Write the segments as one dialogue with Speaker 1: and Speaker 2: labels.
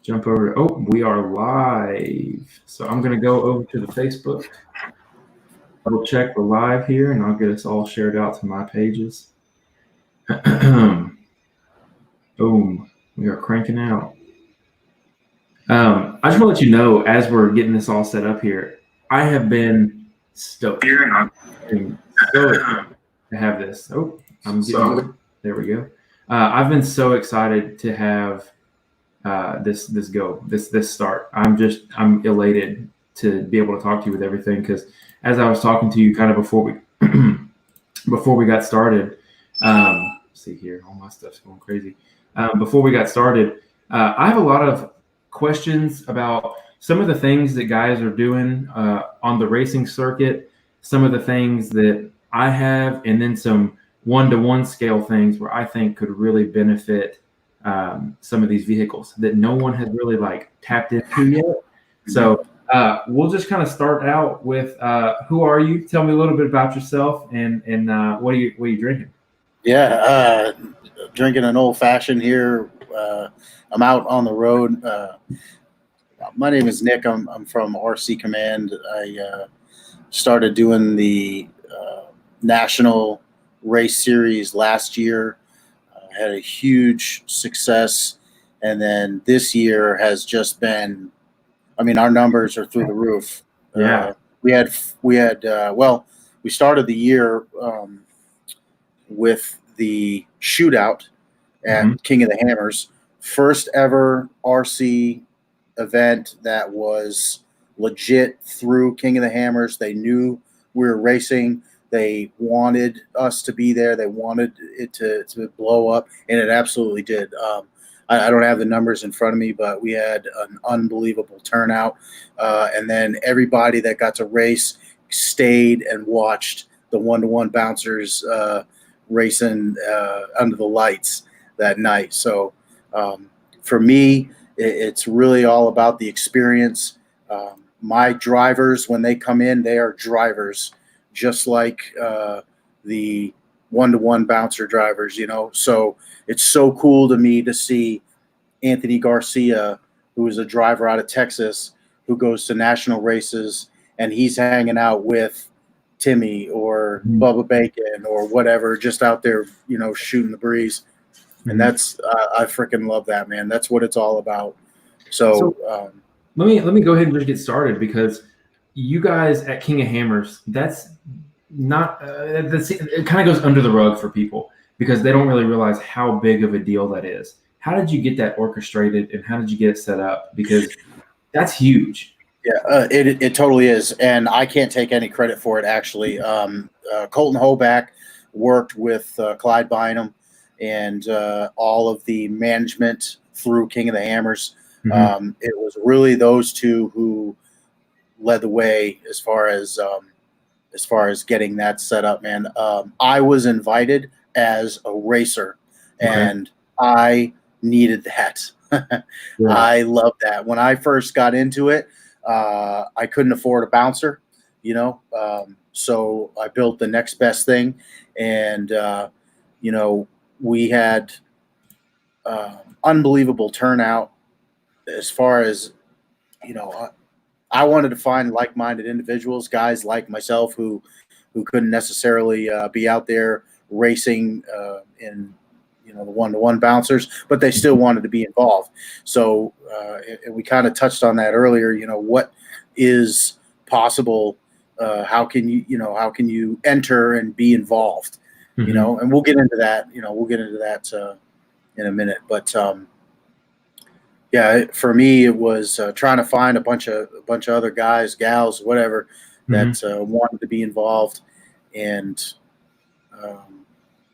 Speaker 1: jump over. Oh, we are live. So I'm going to go over to the Facebook. Double check we're live here, and I'll get us all shared out to my pages. Boom. We are cranking out. I just want to let you know, as we're getting this all set up here, I have been stoked to have this. Oh, there we go. I've been so excited to have this start. I'm elated to be able to talk to you with everything, because as I was talking to you kind of before we got started, see here, all my stuff's going crazy. Before we got started, I have a lot of questions about some of the things that guys are doing on the racing circuit, some of the things that I have, and then some one-to-one scale things where I think could really benefit some of these vehicles that no one has really tapped into yet. So we'll just kind of start out with who are you? Tell me a little bit about yourself, and what are you drinking?
Speaker 2: Yeah, drinking an old fashioned here. I'm out on the road. My name is Nick. I'm from RCcommand. I started doing the National Race Series last year. Had a huge success, and then this year has just been, I mean, our numbers are through the roof.
Speaker 1: Yeah.
Speaker 2: We started the year with the shootout at King of the Hammers, first ever RC event that was legit through King of the Hammers. They knew we were racing. They wanted us to be there. They wanted it to blow up, and it absolutely did. I don't have the numbers in front of me, but we had an unbelievable turnout. And then everybody that got to race stayed and watched the one-to-one bouncers racing under the lights that night. So for me, it's really all about the experience. My drivers, when they come in, they are drivers, just like the one-to-one bouncer drivers, So it's so cool to me to see Anthony Garcia, who is a driver out of Texas, who goes to national races, and he's hanging out with Timmy or Bubba Bacon or whatever, just out there, shooting the breeze. And that's I freaking love that, man. That's what it's all about. So
Speaker 1: let me go ahead and just get started, because you guys at King of Hammers, that's not it kind of goes under the rug for people, because they don't really realize how big of a deal that is. How did you get that orchestrated, and how did you get it set up? Because that's huge.
Speaker 2: Yeah, it totally is, and I can't take any credit for it, actually. Colton Hoback worked with Clyde Bynum and all of the management through King of the Hammers. It was really those two who led the way as far as getting that set up, man. I was invited as a racer, and I needed that. Yeah. I love that. When I first got into it, I couldn't afford a bouncer, so I built the next best thing, and we had unbelievable turnout. As far as I wanted to find like-minded individuals, guys like myself who couldn't necessarily be out there racing in the one-to-one bouncers, but they still wanted to be involved. So and we kind of touched on that earlier. What is possible? How can you enter and be involved? And we'll get into that. In a minute. But yeah, for me, it was trying to find a bunch of other guys, gals, whatever, that wanted to be involved, and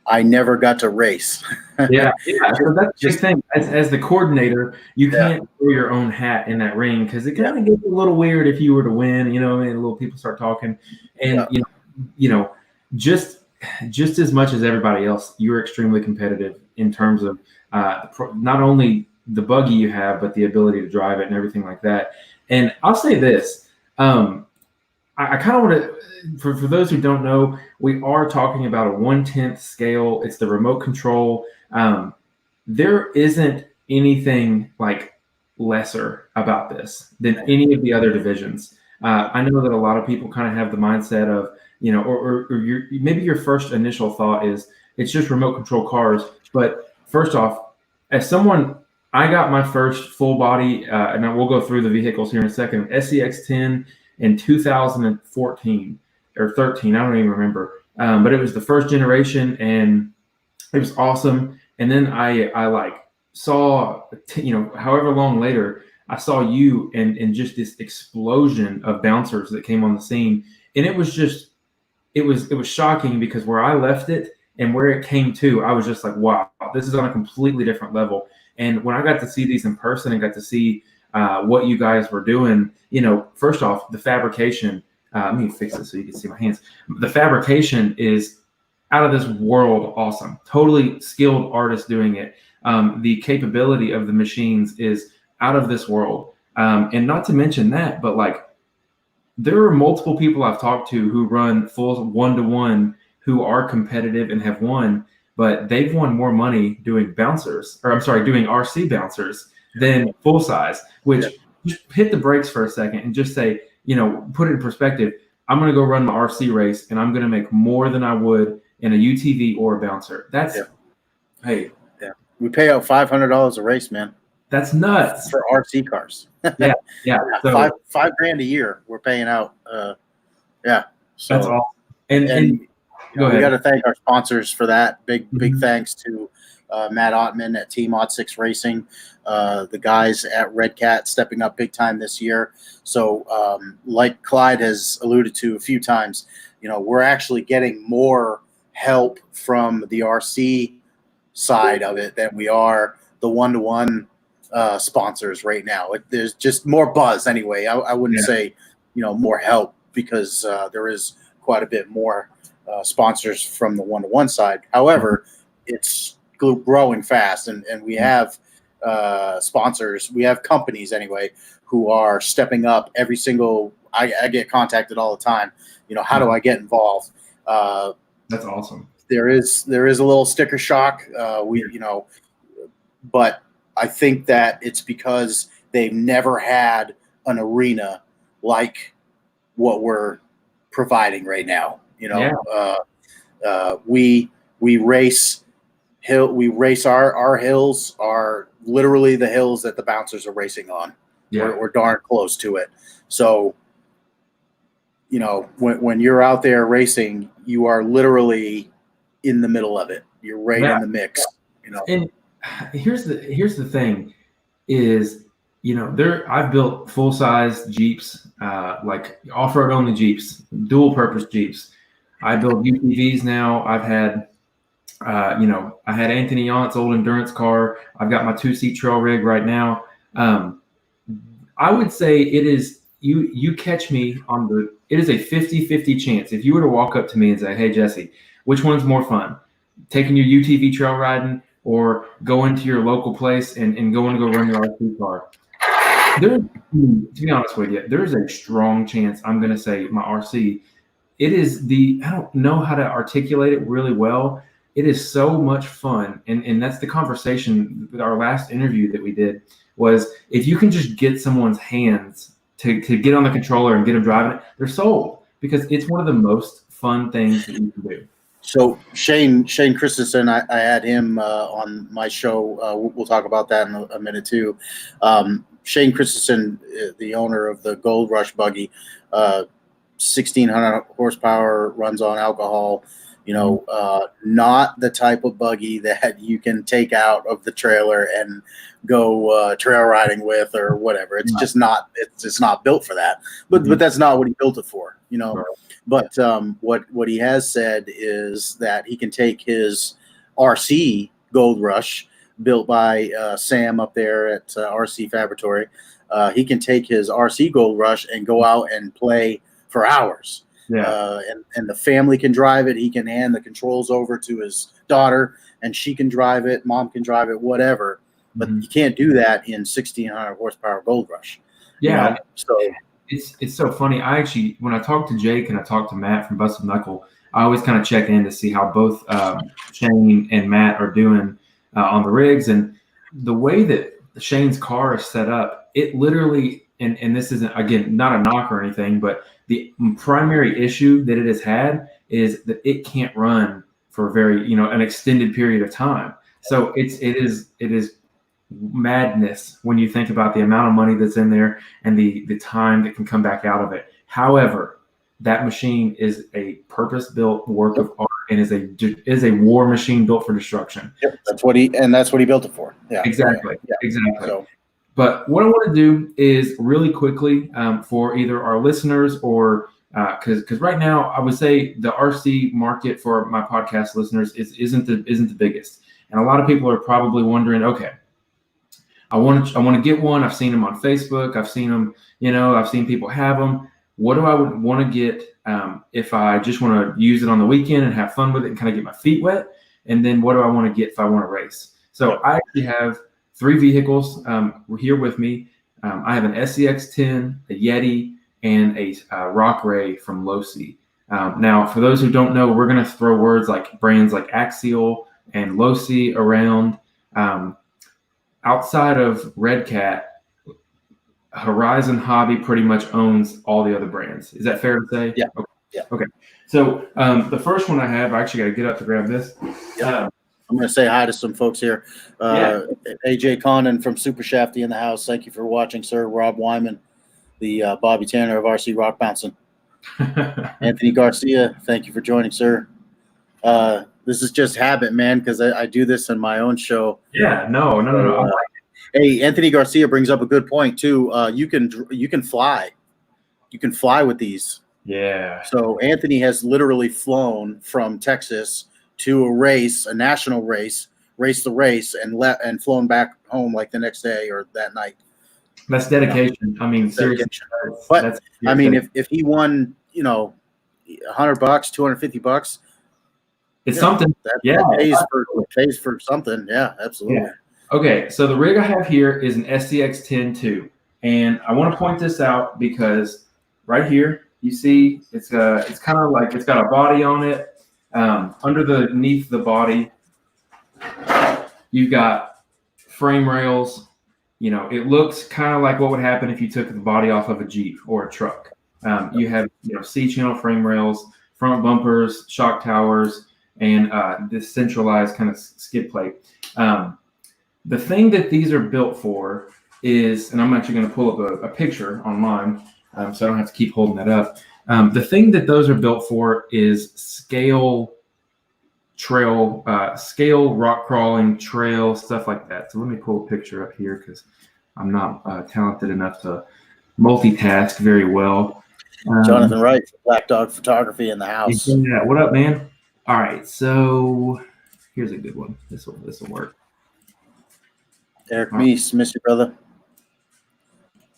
Speaker 2: I never got to race.
Speaker 1: Yeah. So that's the thing. As the coordinator, you can't throw your own hat in that ring, because it kind of gets a little weird if you were to win. And little people start talking, and just as much as everybody else, you're extremely competitive in terms of not only the buggy you have, but the ability to drive it and everything like that. And I'll say this, I kind of want to, for those who don't know, we are talking about a 1/10 scale. It's the remote control. There isn't anything like lesser about this than any of the other divisions. I know that a lot of people kind of have the mindset of, or maybe your first initial thought is it's just remote control cars. But first off, as someone, I got my first full body, and we'll go through the vehicles here in a second, SCX10 in 2014 or 13, I don't even remember. But it was the first generation, and it was awesome. And then I like saw, however long later, I saw you and just this explosion of bouncers that came on the scene. And it was just, it was shocking, because where I left it and where it came to, I was just like, wow, this is on a completely different level. And when I got to see these in person and got to see what you guys were doing, first off, the fabrication, let me fix this so you can see my hands. The fabrication is out of this world awesome. Totally skilled artists doing it. The capability of the machines is out of this world. And not to mention that, but like, there are multiple people I've talked to who run full 1-to-1 who are competitive and have won, but they've won more money doing doing RC bouncers than full size, which just hit the brakes for a second and just say, put it in perspective. I'm going to go run my RC race and I'm going to make more than I would in a UTV or a bouncer. That's, hey.
Speaker 2: Yeah. We pay out $500 a race, man.
Speaker 1: That's nuts.
Speaker 2: For RC cars.
Speaker 1: Yeah. So,
Speaker 2: $5,000 a year we're paying out. So
Speaker 1: that's awesome. And
Speaker 2: go ahead. We got to thank our sponsors for that. Big thanks to Matt Ottman at Team Ot6 Racing, the guys at Red Cat stepping up big time this year. So like Clyde has alluded to a few times, we're actually getting more help from the RC side of it than we are the 1-to-1 sponsors right now. There's just more buzz anyway. I wouldn't say, more help, because there is quite a bit more sponsors from the 1-to-1 side. However, it's growing fast, and we have sponsors. We have companies anyway who are stepping up every single. I get contacted all the time. How do I get involved?
Speaker 1: That's awesome.
Speaker 2: There is a little sticker shock. But I think that it's because they've never had an arena like what we're providing right now. We race our hills are literally the hills that the bouncers are racing on. We're darn close to it. So, when you're out there racing, you are literally in the middle of it. You're right in the mix.
Speaker 1: And here's the thing is, I've built full-size Jeeps, like off-road only Jeeps, dual-purpose Jeeps. I build UTVs now. I've had, I had Anthony Yont's old endurance car. I've got my 2-seat trail rig right now. I would say it is, you catch me it is a 50-50 chance. If you were to walk up to me and say, hey, Jesse, which one's more fun? Taking your UTV trail riding or going to your local place and going to go run your RC car? To be honest with you, there's a strong chance I'm going to say my RC. It is I don't know how to articulate it really well. It is so much fun. And that's the conversation with our last interview that we did, was if you can just get someone's hands to get on the controller and get them driving it, they're sold, because it's one of the most fun things that you can do.
Speaker 2: So Shane Christensen, I had him on my show. We'll talk about that in a minute too. Shane Christensen, the owner of the Gold Rush buggy, 1,600 horsepower, runs on alcohol. Not the type of buggy that you can take out of the trailer and go trail riding with or whatever. It's just not. It's not built for that. But that's not what he built it for. But what he has said is that he can take his RC Gold Rush, built by Sam up there at RC Fabricatory. He can take his RC Gold Rush and go out and play for hours. And the family can drive it. He can hand the controls over to his daughter, and she can drive it. Mom can drive it, whatever. But you can't do that in 1,600 horsepower Gold Rush. So
Speaker 1: it's so funny. I actually, when I talk to Jake and I talk to Matt from Busted Knuckle, I always kind of check in to see how both Shane and Matt are doing on the rigs. And the way that Shane's car is set up, it literally, and this isn't, again, not a knock or anything, but the primary issue that it has had is that it can't run for an extended period of time. So it is madness when you think about the amount of money that's in there and the time that can come back out of it. However, that machine is a purpose-built work of art and is a war machine built for destruction.
Speaker 2: Yep, that's what he built it for. Yeah,
Speaker 1: exactly.
Speaker 2: So,
Speaker 1: but what I want to do is really quickly for either our listeners or because right now I would say the RC market for my podcast listeners isn't the biggest, and a lot of people are probably wondering, okay, I want to get one. I've seen them on Facebook. I've seen them, I've seen people have them. What do I want to get if I just want to use it on the weekend and have fun with it and kind of get my feet wet? And then what do I want to get if I want to race? So I actually have 3 vehicles here with me. I have an SCX10, a Yeti, and a Rock Ray from Losi. Now, for those who don't know, we're going to throw words like brands like Axial and Losi around. Outside of Red Cat, Horizon Hobby pretty much owns all the other brands. Is that fair to say?
Speaker 2: Yeah.
Speaker 1: Okay.
Speaker 2: Yeah.
Speaker 1: Okay. So the first one I have, I actually got to get up to grab this.
Speaker 2: Yeah. I'm going to say hi to some folks here. AJ Condon from Super Shafty in the house. Thank you for watching, sir. Rob Wyman, the Bobby Tanner of RC Rock Bouncing. Anthony Garcia, thank you for joining, sir. This is just habit, man, because I do this in my own show.
Speaker 1: Yeah, no.
Speaker 2: Hey, Anthony Garcia brings up a good point too. You can fly. You can fly with these.
Speaker 1: Yeah.
Speaker 2: So Anthony has literally flown from Texas to a national race, raced the race, and flown back home like the next day or that night.
Speaker 1: That's dedication. I mean, seriously.
Speaker 2: But I mean, if he won, $100, $250.
Speaker 1: It's something.
Speaker 2: That pays for something. Yeah, absolutely.
Speaker 1: Yeah. Okay, so the rig I have here is an SCX10 and I want to point this out because right here you see it's kind of like it's got a body on it. Underneath the body, you've got frame rails. It looks kind of like what would happen if you took the body off of a Jeep or a truck. You have C-channel frame rails, front bumpers, shock towers, and this centralized kind of skid plate. The thing that these are built for is, and I'm actually going to pull up a picture online, so I don't have to keep holding that up. The thing that those are built for is scale rock crawling, trail, stuff like that. So let me pull a picture up here because I'm not talented enough to multitask very well.
Speaker 2: Jonathan Wright, Black Dog Photography in the house.
Speaker 1: Yeah, what up, man? All right, so here's a good one. This will work.
Speaker 2: Eric Meese, miss you, brother.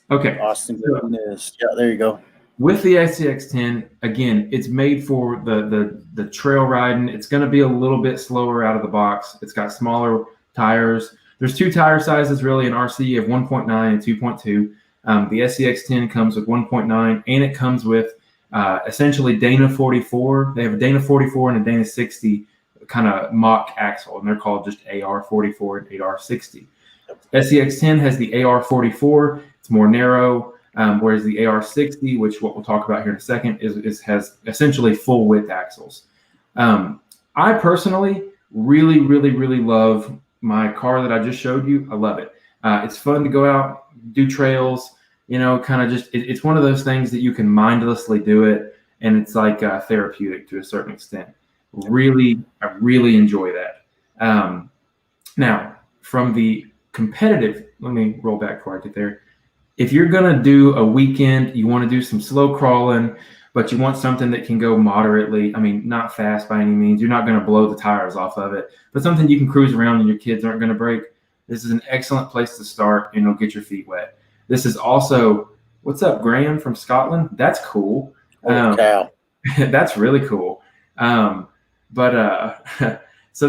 Speaker 1: Okay.
Speaker 2: Austin Goodness. Yeah, there you go.
Speaker 1: With the SCX10, again, it's made for the trail riding. It's going to be a little bit slower out of the box. It's got smaller tires. There's 2 tire sizes really in RC. You have 1.9 and 2.2. The SCX10 comes with 1.9, and it comes with essentially Dana 44. They have a Dana 44 and a Dana 60 kind of mock axle, and they're called just AR 44 and AR 60. SCX10 has the AR 44. It's more narrow, whereas the AR 60, which what we'll talk about here in a second, has essentially full width axles. I personally really, really, really love my car that I just showed you. I love it. It's fun to go out, do trails, kind of just, it's one of those things that you can mindlessly do it. And it's like therapeutic to a certain extent. I really enjoy that. Now, from the competitive, let me roll back before I get there. If you're going to do a weekend, you want to do some slow crawling, but you want something that can go moderately. I mean, not fast by any means. You're not going to blow the tires off of it, but something you can cruise around and your kids aren't going to break. This is an excellent place to start, and it'll get your feet wet. This is also, what's up, Graham from Scotland? That's cool. That's really cool. So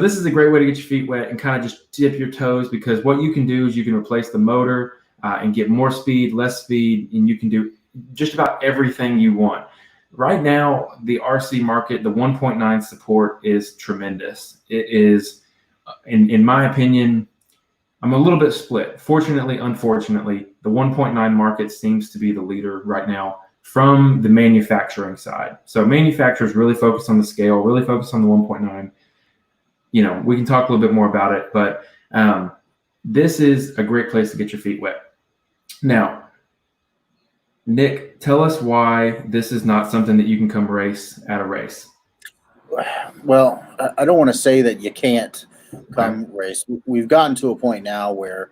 Speaker 1: this is a great way to get your feet wet and kind of just dip your toes, because what you can do is you can replace the motor and get more speed, less speed, and you can do just about everything you want. Right now, the RC market, the 1.9 support is tremendous. It is, in my opinion, I'm a little bit split. Fortunately, unfortunately, the 1.9 market seems to be the leader right now from the manufacturing side. So manufacturers really focus on the scale, really focus on the 1.9. You know, we can talk a little bit more about it, but this is a great place to get your feet wet. Now, Nick, tell us why this is not something that you can come race at a race.
Speaker 2: Well, I don't want to say that you can't come race. We've gotten to a point now where,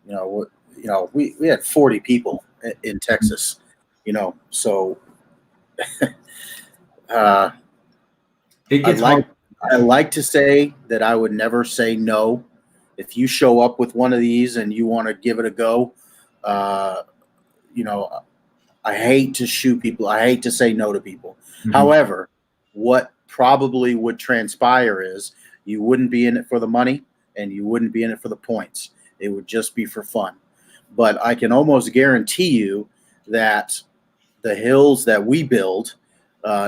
Speaker 2: we had 40 people in Texas, so
Speaker 1: it gets hard.
Speaker 2: I like to say that I would never say no. If you show up with one of these and you want to give it a go, I hate to shoot people. I hate to say no to people. Mm-hmm. However, what probably would transpire is you wouldn't be in it for the money and you wouldn't be in it for the points. It would just be for fun. But I can almost guarantee you that the hills that we build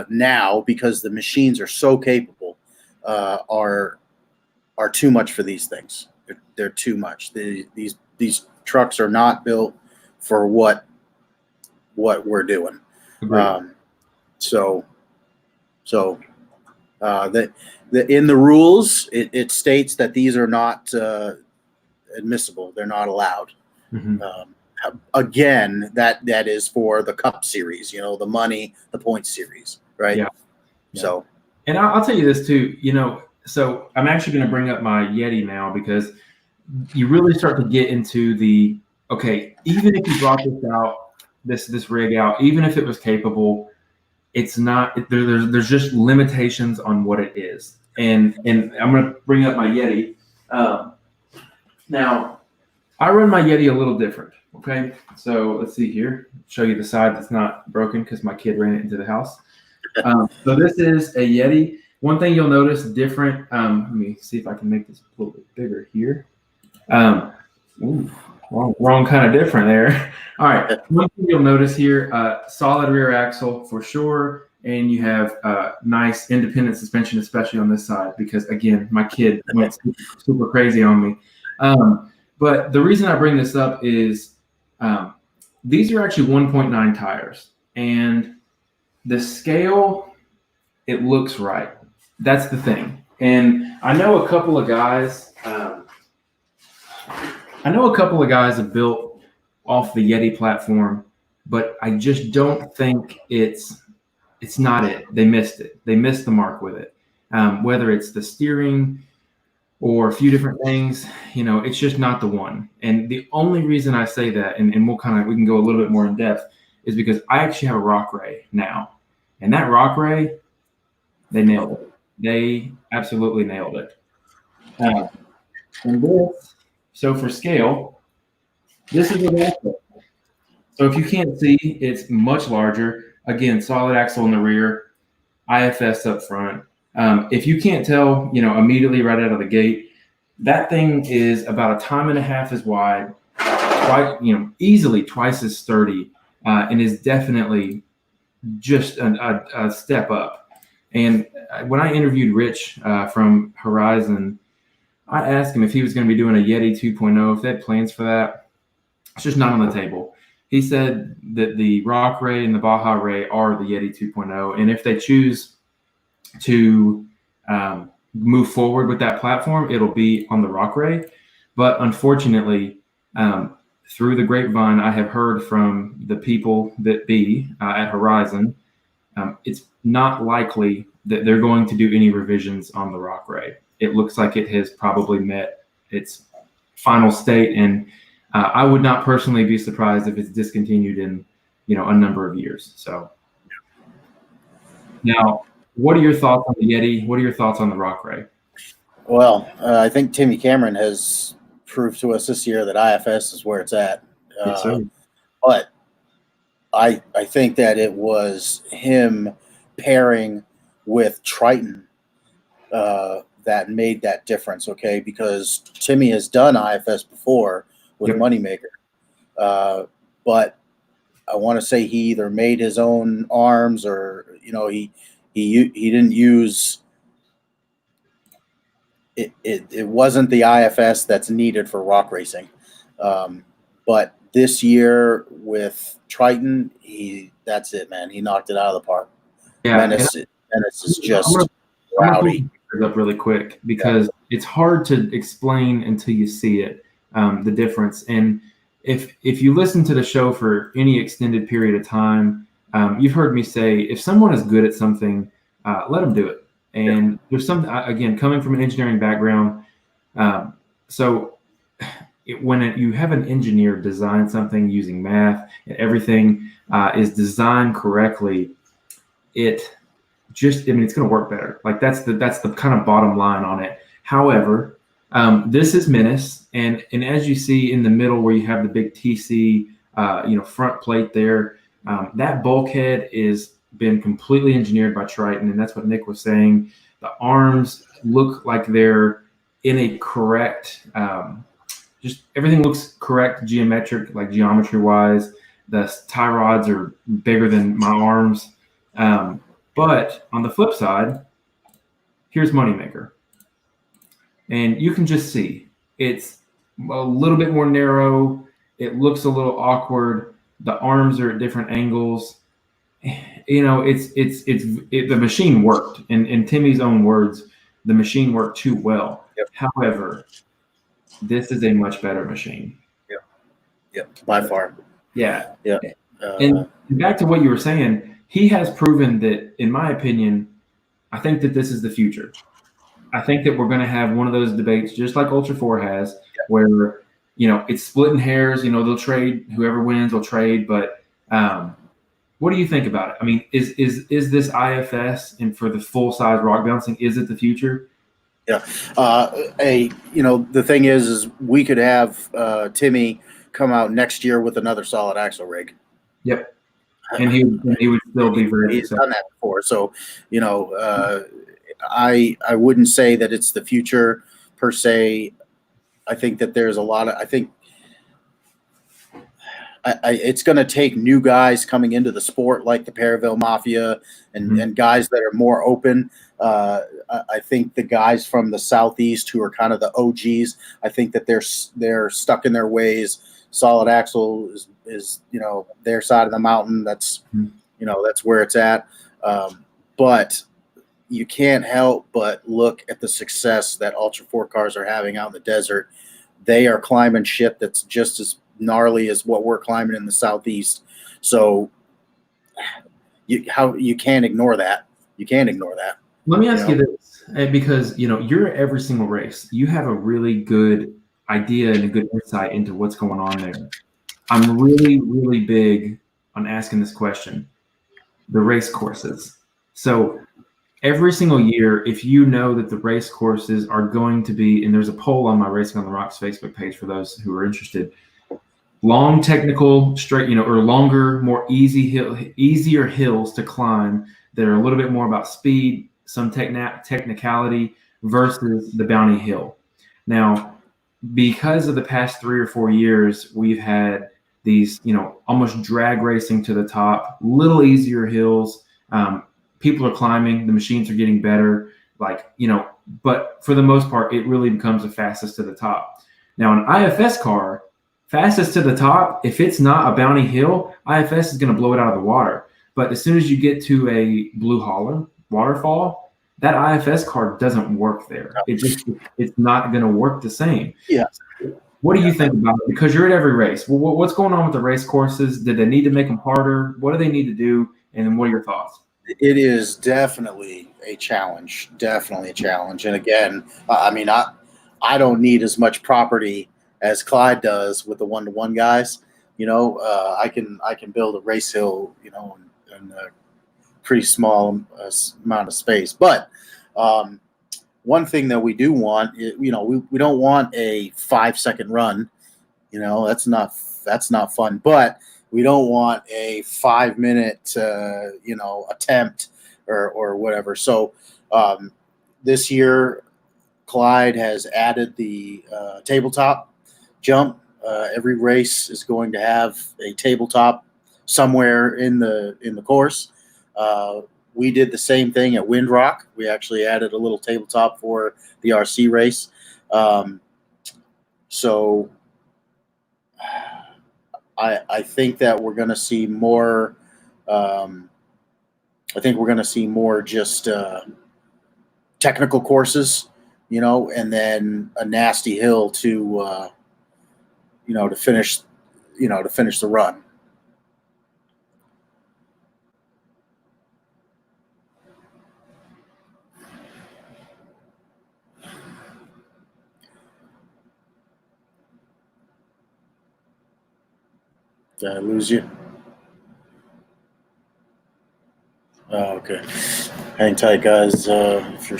Speaker 2: now, because the machines are so capable, are too much for these things. They're too much. These trucks are not built for what we're doing. In the rules, it states that these are not admissible. They're not allowed. Mm-hmm. Again, that is for the Cup Series, the money, the points series, right?
Speaker 1: Yeah.
Speaker 2: So,
Speaker 1: and I'll tell you this too, so I'm actually going to bring up my Yeti now, because you really start to get into the, okay, even if you brought this rig out, even if it was capable, it's not, there's just limitations on what it is. And I'm going to bring up my Yeti. Now, I run my Yeti a little different, okay? So let's see here. Show you the side that's not broken because my kid ran it into the house. So this is a Yeti. One thing you'll notice different, let me see if I can make this a little bit bigger here. Wrong kind of different there. All right. One thing you'll notice here, solid rear axle for sure. And you have nice independent suspension, especially on this side, because again, my kid went super crazy on me. But the reason I bring this up is these are actually 1.9 tires, and the scale, it looks right. That's the thing. And I know a couple of guys. Have built off the Yeti platform, but I just don't think it's not it. They missed it. They missed the mark with it. Whether it's the steering or a few different things, it's just not the one. And the only reason I say that, and we can go a little bit more in depth, is because I actually have a Rock Ray now. And that Rock Ray, they nailed it. They absolutely nailed it. And this, so for scale, this is an axle. So if you can't see, it's much larger. Again, solid axle in the rear, IFS up front. If you can't tell, immediately right out of the gate, that thing is about a time and a half as wide, easily twice as sturdy, and is definitely just a step up. And when I interviewed Rich from Horizon, I asked him if he was going to be doing a Yeti 2.0, if they had plans for that. It's just not on the table. He said that the Rock Ray and the Baja Ray are the Yeti 2.0, and if they choose to move forward with that platform, it'll be on the Rock Ray. But unfortunately, through the grapevine, I have heard from the people that be at Horizon, it's not likely that they're going to do any revisions on the Rock Ray. It looks like it has probably met its final state, and I would not personally be surprised if it's discontinued in, a number of years. So now, what are your thoughts on the Yeti? What are your thoughts on the Rock Ray?
Speaker 2: Well, I think Timmy Cameron has proved to us this year that IFS is where it's at.
Speaker 1: Yes, sir.
Speaker 2: But I think that it was him pairing with Triton that made that difference, okay? Because Timmy has done IFS before with Moneymaker. But I want to say he either made his own arms or, he didn't use it wasn't the IFS that's needed for rock racing. But this year with Triton, that's it, man. He knocked it out of the park.
Speaker 1: Yeah,
Speaker 2: Menace is just
Speaker 1: I'm gonna pull
Speaker 2: rowdy.
Speaker 1: this up really quick because it's hard to explain until you see it, the difference. And if you listen to the show for any extended period of time, you've heard me say if someone is good at something, let them do it. And there's some, again, coming from an engineering background, so you have an engineer design something using math and everything is designed correctly, it's going to work better. Like that's the kind of bottom line on it. However, this is Menace, and as you see in the middle where you have the big TC, front plate there, that bulkhead is been completely engineered by Triton, and that's what Nick was saying. The arms look like they're in a correct, just everything looks correct, geometric, like geometry wise. The tie rods are bigger than my arms. But on the flip side, here's Moneymaker. And you can just see it's a little bit more narrow. It looks a little awkward. The arms are at different angles. The machine worked. In Timmy's own words, the machine worked too well.
Speaker 2: Yep.
Speaker 1: However, this is a much better machine.
Speaker 2: Yep. By far.
Speaker 1: Yeah.
Speaker 2: Yeah.
Speaker 1: And back to what you were saying, he has proven that, in my opinion, I think that this is the future. I think that we're going to have one of those debates, just like Ultra 4 has, where, it's splitting hairs. They'll trade. Whoever wins will trade. But what do you think about it? I mean, is this IFS and for the full size rock bouncing, is it the future?
Speaker 2: Yeah. The thing is we could have Timmy come out next year with another solid axle rig.
Speaker 1: Yep. And he would still be very.
Speaker 2: He's done that before, so I wouldn't say that it's the future per se. I think that there's a lot of. I think it's going to take new guys coming into the sport, like the Perivale Mafia and guys that are more open. I think the guys from the Southeast who are kind of the OGs. I think that they're stuck in their ways. Solid axle is their side of the mountain. That's that's where it's at. But you can't help but look at the success that Ultra 4 cars are having out in the desert. They are climbing shit that's just as gnarly as what we're climbing in the Southeast. So you can't ignore that. You can't ignore that.
Speaker 1: Let me ask you this, because you're at every single race. You have a really good idea and a good insight into what's going on there. I'm really, really big on asking this question. The race courses. So every single year, if you know that the race courses are going to be, and there's a poll on my Racing on the Rocks Facebook page for those who are interested, long technical straight, or longer, more easier hills to climb that are a little bit more about speed, some technicality versus the Bounty Hill. Now, because of the past 3 or 4 years, we've had these, almost drag racing to the top, little easier hills. People are climbing, the machines are getting better, but for the most part, it really becomes the fastest to the top. Now, an IFS car, fastest to the top, if it's not a Bounty Hill, IFS is going to blow it out of the water. But as soon as you get to a Blue Holler waterfall, that IFS car doesn't work there. It's not going to work the same.
Speaker 2: Yeah.
Speaker 1: What do you think about it? Because you're at every race. What's going on with the race courses? Did they need to make them harder? What do they need to do? And what are your thoughts?
Speaker 2: It is definitely a challenge. Definitely a challenge. And again, I don't need as much property as Clyde does with the 1-to-1 guys. I can build a race hill, in a pretty small amount of space. But one thing that we do want, we don't want a 5-second run. That's not fun. But we don't want a 5-minute, attempt or whatever. So this year, Clyde has added the tabletop jump. Every race is going to have a tabletop somewhere in the course. we did the same thing at Windrock. We actually added a little tabletop for the RC race. So I think that we're going to see more. I think we're going to see more just technical courses, and then a nasty hill to finish the run. Did I lose you? Oh, okay. Hang tight, guys. If it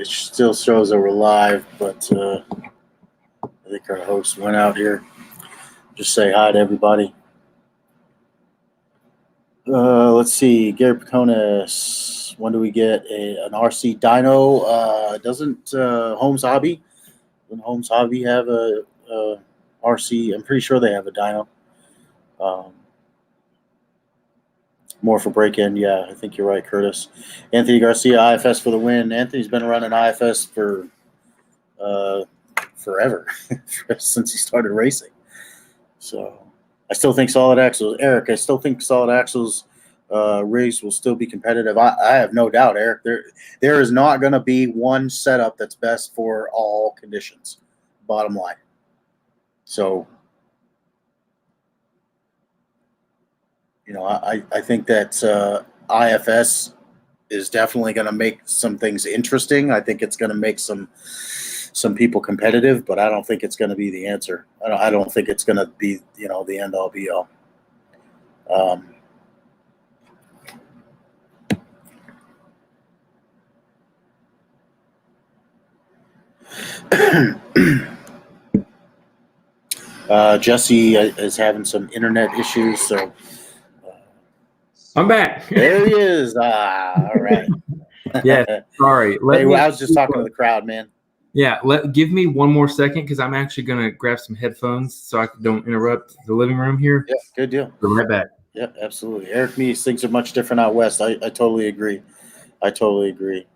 Speaker 2: still shows that we're live, but I think our host went out here. Just say hi to everybody. Let's see. Gary Piconis. When do we get an RC dyno? Doesn't Holmes Hobby have a RC? I'm pretty sure they have a dyno. More for break-in. Yeah, I think you're right, Curtis. Anthony Garcia, IFS for the win. Anthony's been running IFS for forever, since he started racing. So I still think solid axles. Eric, I still think solid axles rigs will still be competitive. I have no doubt, Eric. There is not going to be one setup that's best for all conditions, bottom line. So, I think that IFS is definitely going to make some things interesting. I think it's going to make some people competitive, but I don't think it's going to be the answer. I don't think it's going to be, the end all be all. Jesse is having some internet issues, so
Speaker 1: I'm back.
Speaker 2: There he is. All right.
Speaker 1: Yeah, sorry.
Speaker 2: I was just talking to the crowd, man.
Speaker 1: Yeah, give me one more second because I'm actually going to grab some headphones so I don't interrupt the living room here.
Speaker 2: Yeah, good deal.
Speaker 1: Be right back.
Speaker 2: Yeah, absolutely. Eric Meese, things are much different out west. I totally agree. Gary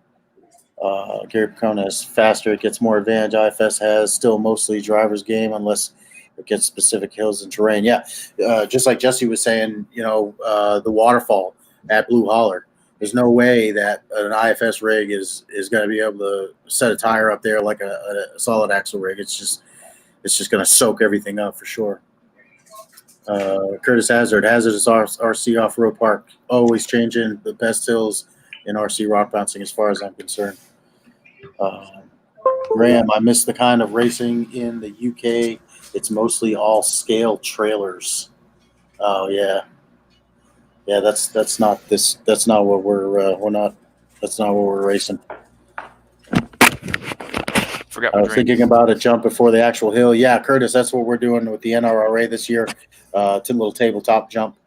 Speaker 2: Piconis, faster, it gets more advantage. IFS has still mostly driver's game unless it gets specific hills and terrain. Yeah, just like Jesse was saying, the waterfall at Blue Holler. There's no way that an IFS rig is going to be able to set a tire up there like a solid axle rig. It's just going to soak everything up for sure. Curtis Hazardous RC off-road park, always changing the best hills in RC rock bouncing as far as I'm concerned. Graham, I miss the kind of racing in the UK. It's mostly all scale trailers. Oh yeah. Yeah, that's not what we're racing.
Speaker 3: Forgot.
Speaker 2: I was thinking about a jump before the actual hill. Yeah, Curtis, that's what we're doing with the NRRA this year. It's a little tabletop jump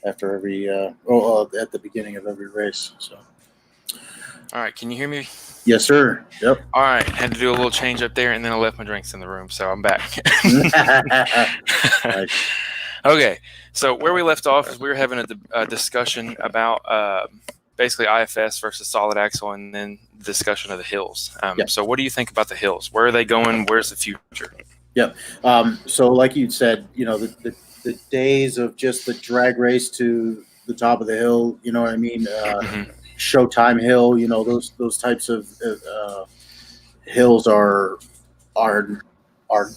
Speaker 2: after every at the beginning of every race. So.
Speaker 3: All right, can you hear me?
Speaker 2: Yes, sir. Yep.
Speaker 3: All right, had to do a little change up there, and then I left my drinks in the room, so I'm back.
Speaker 2: Nice.
Speaker 3: Okay, so where we left off is we were having a discussion about basically IFS versus solid axle, and then the discussion of the hills.
Speaker 2: Yep.
Speaker 3: So what do you think about the hills? Where are they going? Where's the future?
Speaker 2: Yep. So like you said, the days of just the drag race to the top of the hill, you know what I mean? Showtime hill, those types of hills are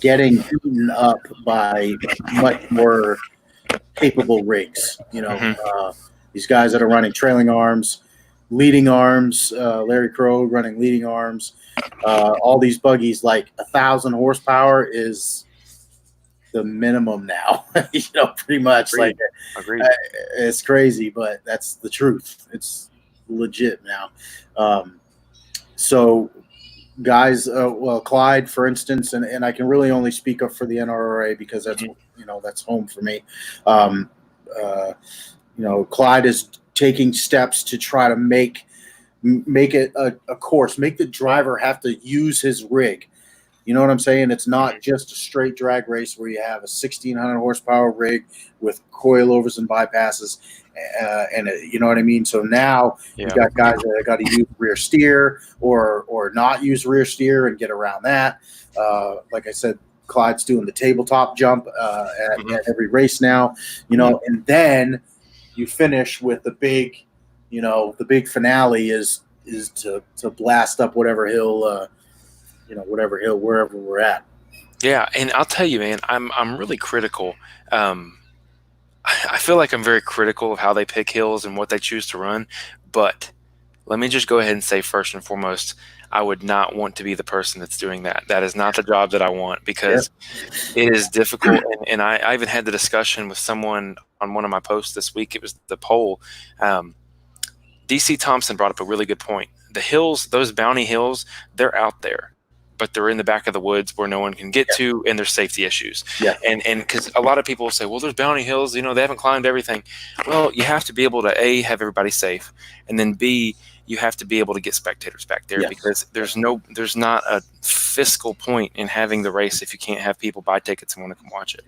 Speaker 2: getting beaten up by much more capable rigs. These guys that are running trailing arms, leading arms, Larry Crow running leading arms, all these buggies, like 1,000 horsepower is the minimum now. Pretty much.
Speaker 3: Agreed.
Speaker 2: Like
Speaker 3: Agreed.
Speaker 2: It's crazy, but that's the truth. It's legit now. So guys, Clyde, for instance, and I can really only speak up for the NRRA because that's that's home for me. Clyde is taking steps to try to make it a course, make the driver have to use his rig You know what I'm saying? It's not just a straight drag race where you have a 1,600 horsepower rig with coilovers and bypasses, you know what I mean? So now you got guys that got to use rear steer or not use rear steer and get around that. Like I said, Clyde's doing the tabletop jump at every race now, you know, and then you finish with the big, you know, the big finale is to blast up whatever hill, whatever hill, wherever we're at.
Speaker 3: Yeah, and I'll tell you, man, I'm really critical. I feel like I'm very critical of how they pick hills and what they choose to run. But let me just go ahead and say first and foremost, I would not want to be the person that's doing that. That is not the job that I want, because it is difficult. And I even had the discussion with someone on one of my posts this week. It was the poll. DC Thompson brought up a really good point. The hills, those bounty hills, they're out there, but they're in the back of the woods where no one can get to, and there's safety issues. Yeah. And because a lot of people will say, well, there's bounty hills, you know, they haven't climbed everything. Well, you have to be able to, A, have everybody safe, and then B, you have to be able to get spectators back there, because there's not a fiscal point in having the race if you can't have people buy tickets and want to come watch it.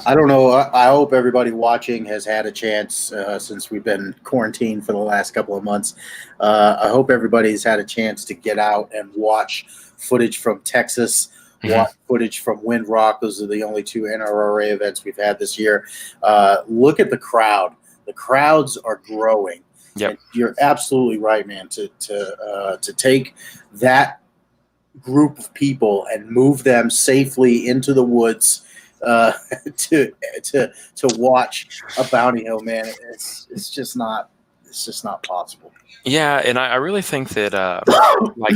Speaker 2: I don't know. I hope everybody watching has had a chance, since we've been quarantined for the last couple of months. I hope everybody's had a chance to get out and watch footage from Texas, watch footage from Wind Rock. Those are the only two NRRA events we've had this year. Look at the crowd. The crowds are growing. Yep. And you're absolutely right, man. To take that group of people and move them safely into the woods to watch a bounty hill, man, it's just not possible.
Speaker 3: Yeah, and I really think that like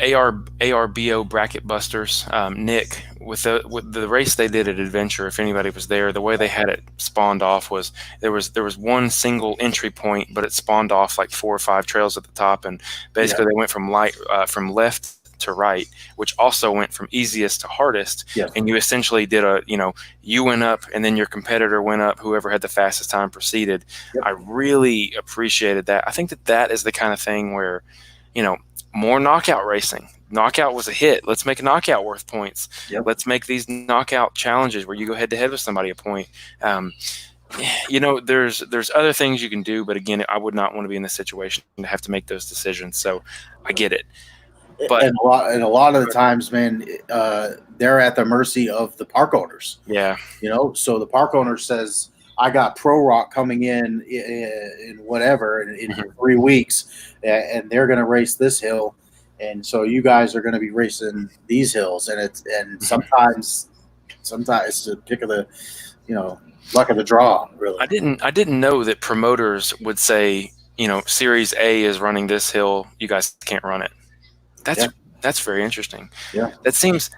Speaker 3: ARBO Bracket Busters, Nick, with the race they did at Adventure, if anybody was there, the way they had it spawned off was there was one single entry point, but it spawned off like 4 or 5 trails at the top, and basically they went from left to right, which also went from easiest to hardest. And you essentially did you went up and then your competitor went up, whoever had the fastest time proceeded. I really appreciated that. I think that is the kind of thing where, more knockout racing. Knockout was a hit. Let's make a knockout worth points. Let's make these knockout challenges where you go head to head with somebody a point. There's other things you can do, but again, I would not want to be in this situation to have to make those decisions. So I get it. But
Speaker 2: a lot of the times, man, they're at the mercy of the park owners.
Speaker 3: Yeah.
Speaker 2: So the park owner says, I got Pro Rock coming in whatever in 3 weeks, and they're going to race this hill, and so you guys are going to be racing these hills, and sometimes it's the pick of the, luck of the draw. Really,
Speaker 3: I didn't know that promoters would say, Series A is running this hill, you guys can't run it. That's very interesting.
Speaker 2: Yeah,
Speaker 3: that seems.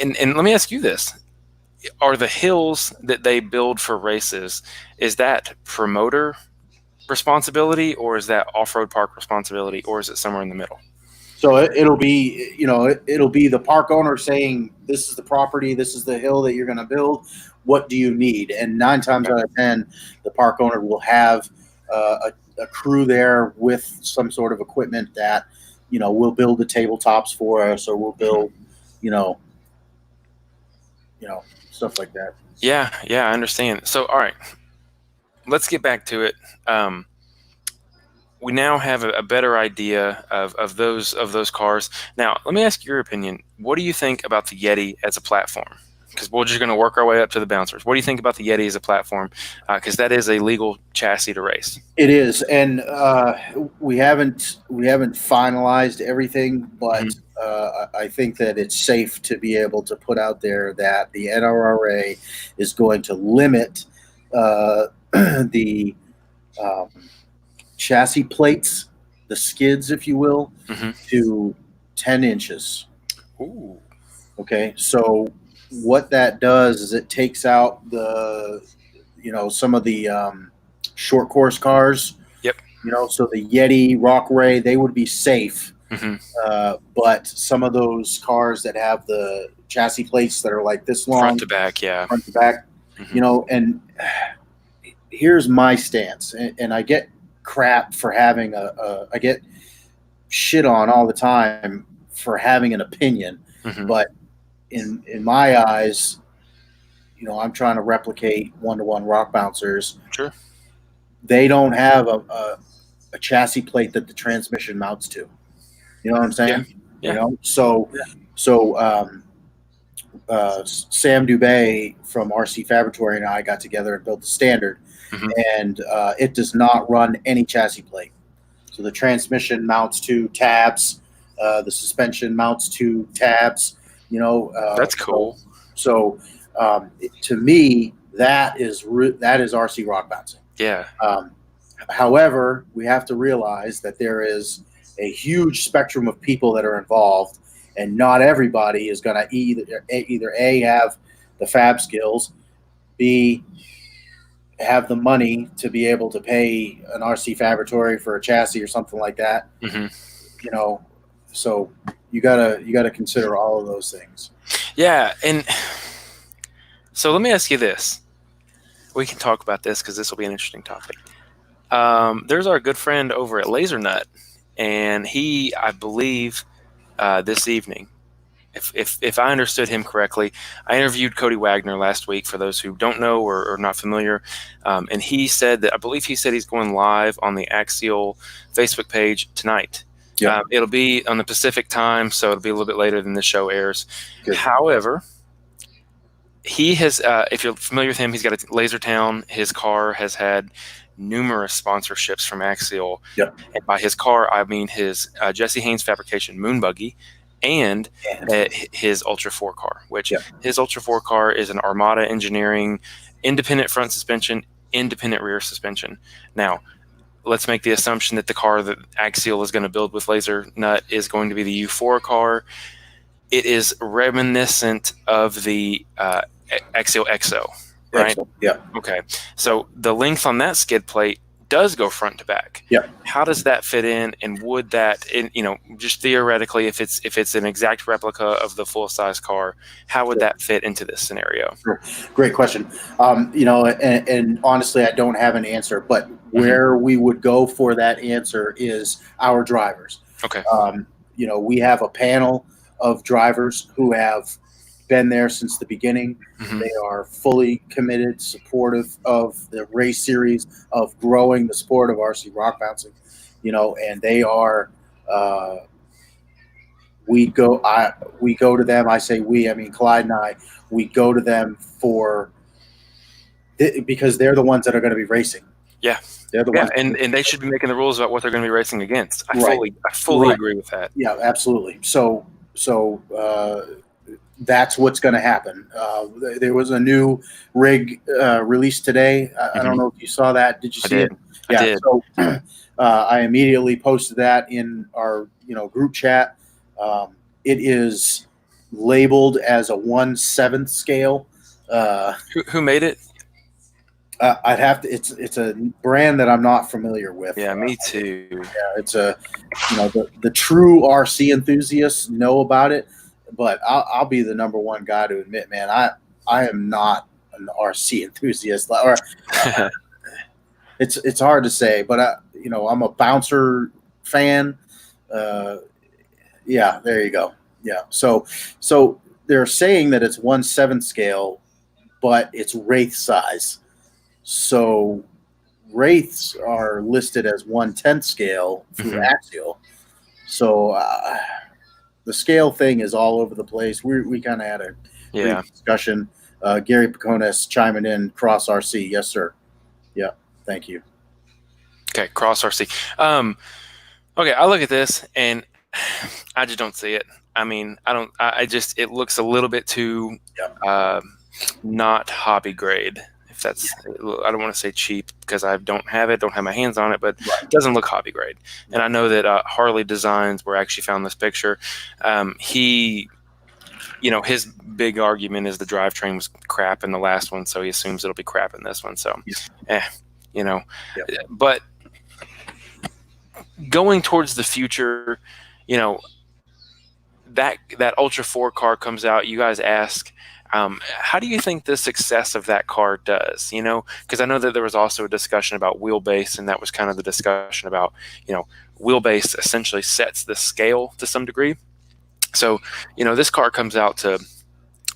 Speaker 3: And let me ask you this. Are the hills that they build for races, is that promoter responsibility, or is that off-road park responsibility, or is it somewhere in the middle?
Speaker 2: So it'll be, it'll be the park owner saying, this is the property, this is the hill that you're going to build. What do you need? And 9 times out of 10, the park owner will have a crew there with some sort of equipment that, we'll build the tabletops for us, or we'll build, stuff like that.
Speaker 3: Yeah, I understand. So, all right, let's get back to it. We now have a better idea of those cars. Now, let me ask your opinion. What do you think about the Yeti as a platform? Because we're just going to work our way up to the bouncers. What do you think about the Yeti as a platform? Because that is a legal chassis to race.
Speaker 2: It is, and we haven't finalized everything, but I think that it's safe to be able to put out there that the NRRA is going to limit the chassis plates, the skids, if you will, to 10 inches.
Speaker 3: Ooh.
Speaker 2: Okay, so what that does is it takes out some of the short course cars.
Speaker 3: Yep.
Speaker 2: So the Yeti, Rockray, they would be safe. But some of those cars that have the chassis plates that are like this long,
Speaker 3: front to back,
Speaker 2: and here's my stance, and I get crap for having I get shit on all the time for having an opinion, but in my eyes, I'm trying to replicate one-to-one rock bouncers.
Speaker 3: Sure.
Speaker 2: They don't have a chassis plate that the transmission mounts to. You know what I'm saying?
Speaker 3: Yeah.
Speaker 2: So Sam Dubé from RC Fabricatory and I got together and built the standard, and it does not run any chassis plate. So the transmission mounts to tabs, the suspension mounts to tabs.
Speaker 3: That's cool.
Speaker 2: So to me, that is RC rock bouncing.
Speaker 3: Yeah.
Speaker 2: However, we have to realize that there is a huge spectrum of people that are involved, and not everybody is going to either A, have the fab skills, B, have the money to be able to pay an RC Fabricatory for a chassis or something like that. So you gotta consider all of those things.
Speaker 3: Yeah, and so let me ask you this. We can talk about this because this will be an interesting topic. There's our good friend over at Laser Nut, and he, I believe, this evening, if I understood him correctly, I interviewed Cody Wagner last week, for those who don't know or are not familiar, and he said that, I believe he said he's going live on the Axial Facebook page tonight.
Speaker 2: Yeah.
Speaker 3: It'll be on the Pacific time, so it'll be a little bit later than the show airs.
Speaker 2: Good.
Speaker 3: However, he has, if you're familiar with him, he's got a Lasertown. His car has had numerous sponsorships from Axial.
Speaker 2: Yep.
Speaker 3: And by his car, I mean his Jesse Haynes Fabrication Moon Buggy and his Ultra 4 car, which his Ultra 4 car is an Armada Engineering, independent front suspension, independent rear suspension. Now, let's make the assumption that the car that Axial is going to build with Laser Nut is going to be the U4 car. It is reminiscent of the Axial XO, right?
Speaker 2: Excellent. Yeah.
Speaker 3: Okay. So the length on that skid plate does go front to back.
Speaker 2: Yeah.
Speaker 3: How does that fit in? And would that, just theoretically, if it's an exact replica of the full size car, how would that fit into this scenario?
Speaker 2: Sure. Great question. And honestly, I don't have an answer, but where we would go for that answer is our drivers.
Speaker 3: Okay.
Speaker 2: We have a panel of drivers who have been there since the beginning. They are fully committed, supportive of the race series, of growing the sport of RC rock bouncing, and they are, we go to them. I say we, I mean, Clyde and I, we go to them because they're the ones that are going to be racing. Yeah. They're the ones.
Speaker 3: And they should be making the rules about what they're going to be racing against. I fully agree with that.
Speaker 2: Yeah, absolutely. So that's what's going to happen. There was a new rig released today. I don't know if you saw that. Did you see it? Yeah. I did. So I immediately posted that in our group chat. It is labeled as a 1/7 scale.
Speaker 3: Who made it?
Speaker 2: I'd have to. It's a brand that I'm not familiar with.
Speaker 3: Yeah, me too.
Speaker 2: Yeah, it's a the true RC enthusiasts know about it. But I'll be the number one guy to admit, man, I am not an RC enthusiast. Or it's hard to say, but I'm a bouncer fan. Yeah, there you go. Yeah, so they're saying that it's 1/7 scale, but it's Wraith size. So Wraiths are listed as 1/10 scale through Axial. So. The scale thing is all over the place. We kind of had a brief discussion. Gary Picones chiming in, Cross RC. Yes, sir. Yeah, thank you.
Speaker 3: Okay, Cross RC. Okay, I look at this and I just don't see it. I mean, it looks a little bit too not hobby grade. If that's, I don't want to say cheap because I don't have my hands on it, but it doesn't look hobby grade. And I know that Harley Designs, where I actually found this picture, he, his big argument is the drivetrain was crap in the last one, so he assumes it'll be crap in this one. So, but going towards the future, that Ultra 4 car comes out, you guys ask, how do you think the success of that car does? Because I know that there was also a discussion about wheelbase, and that was kind of the discussion about, wheelbase essentially sets the scale to some degree. So, this car comes out to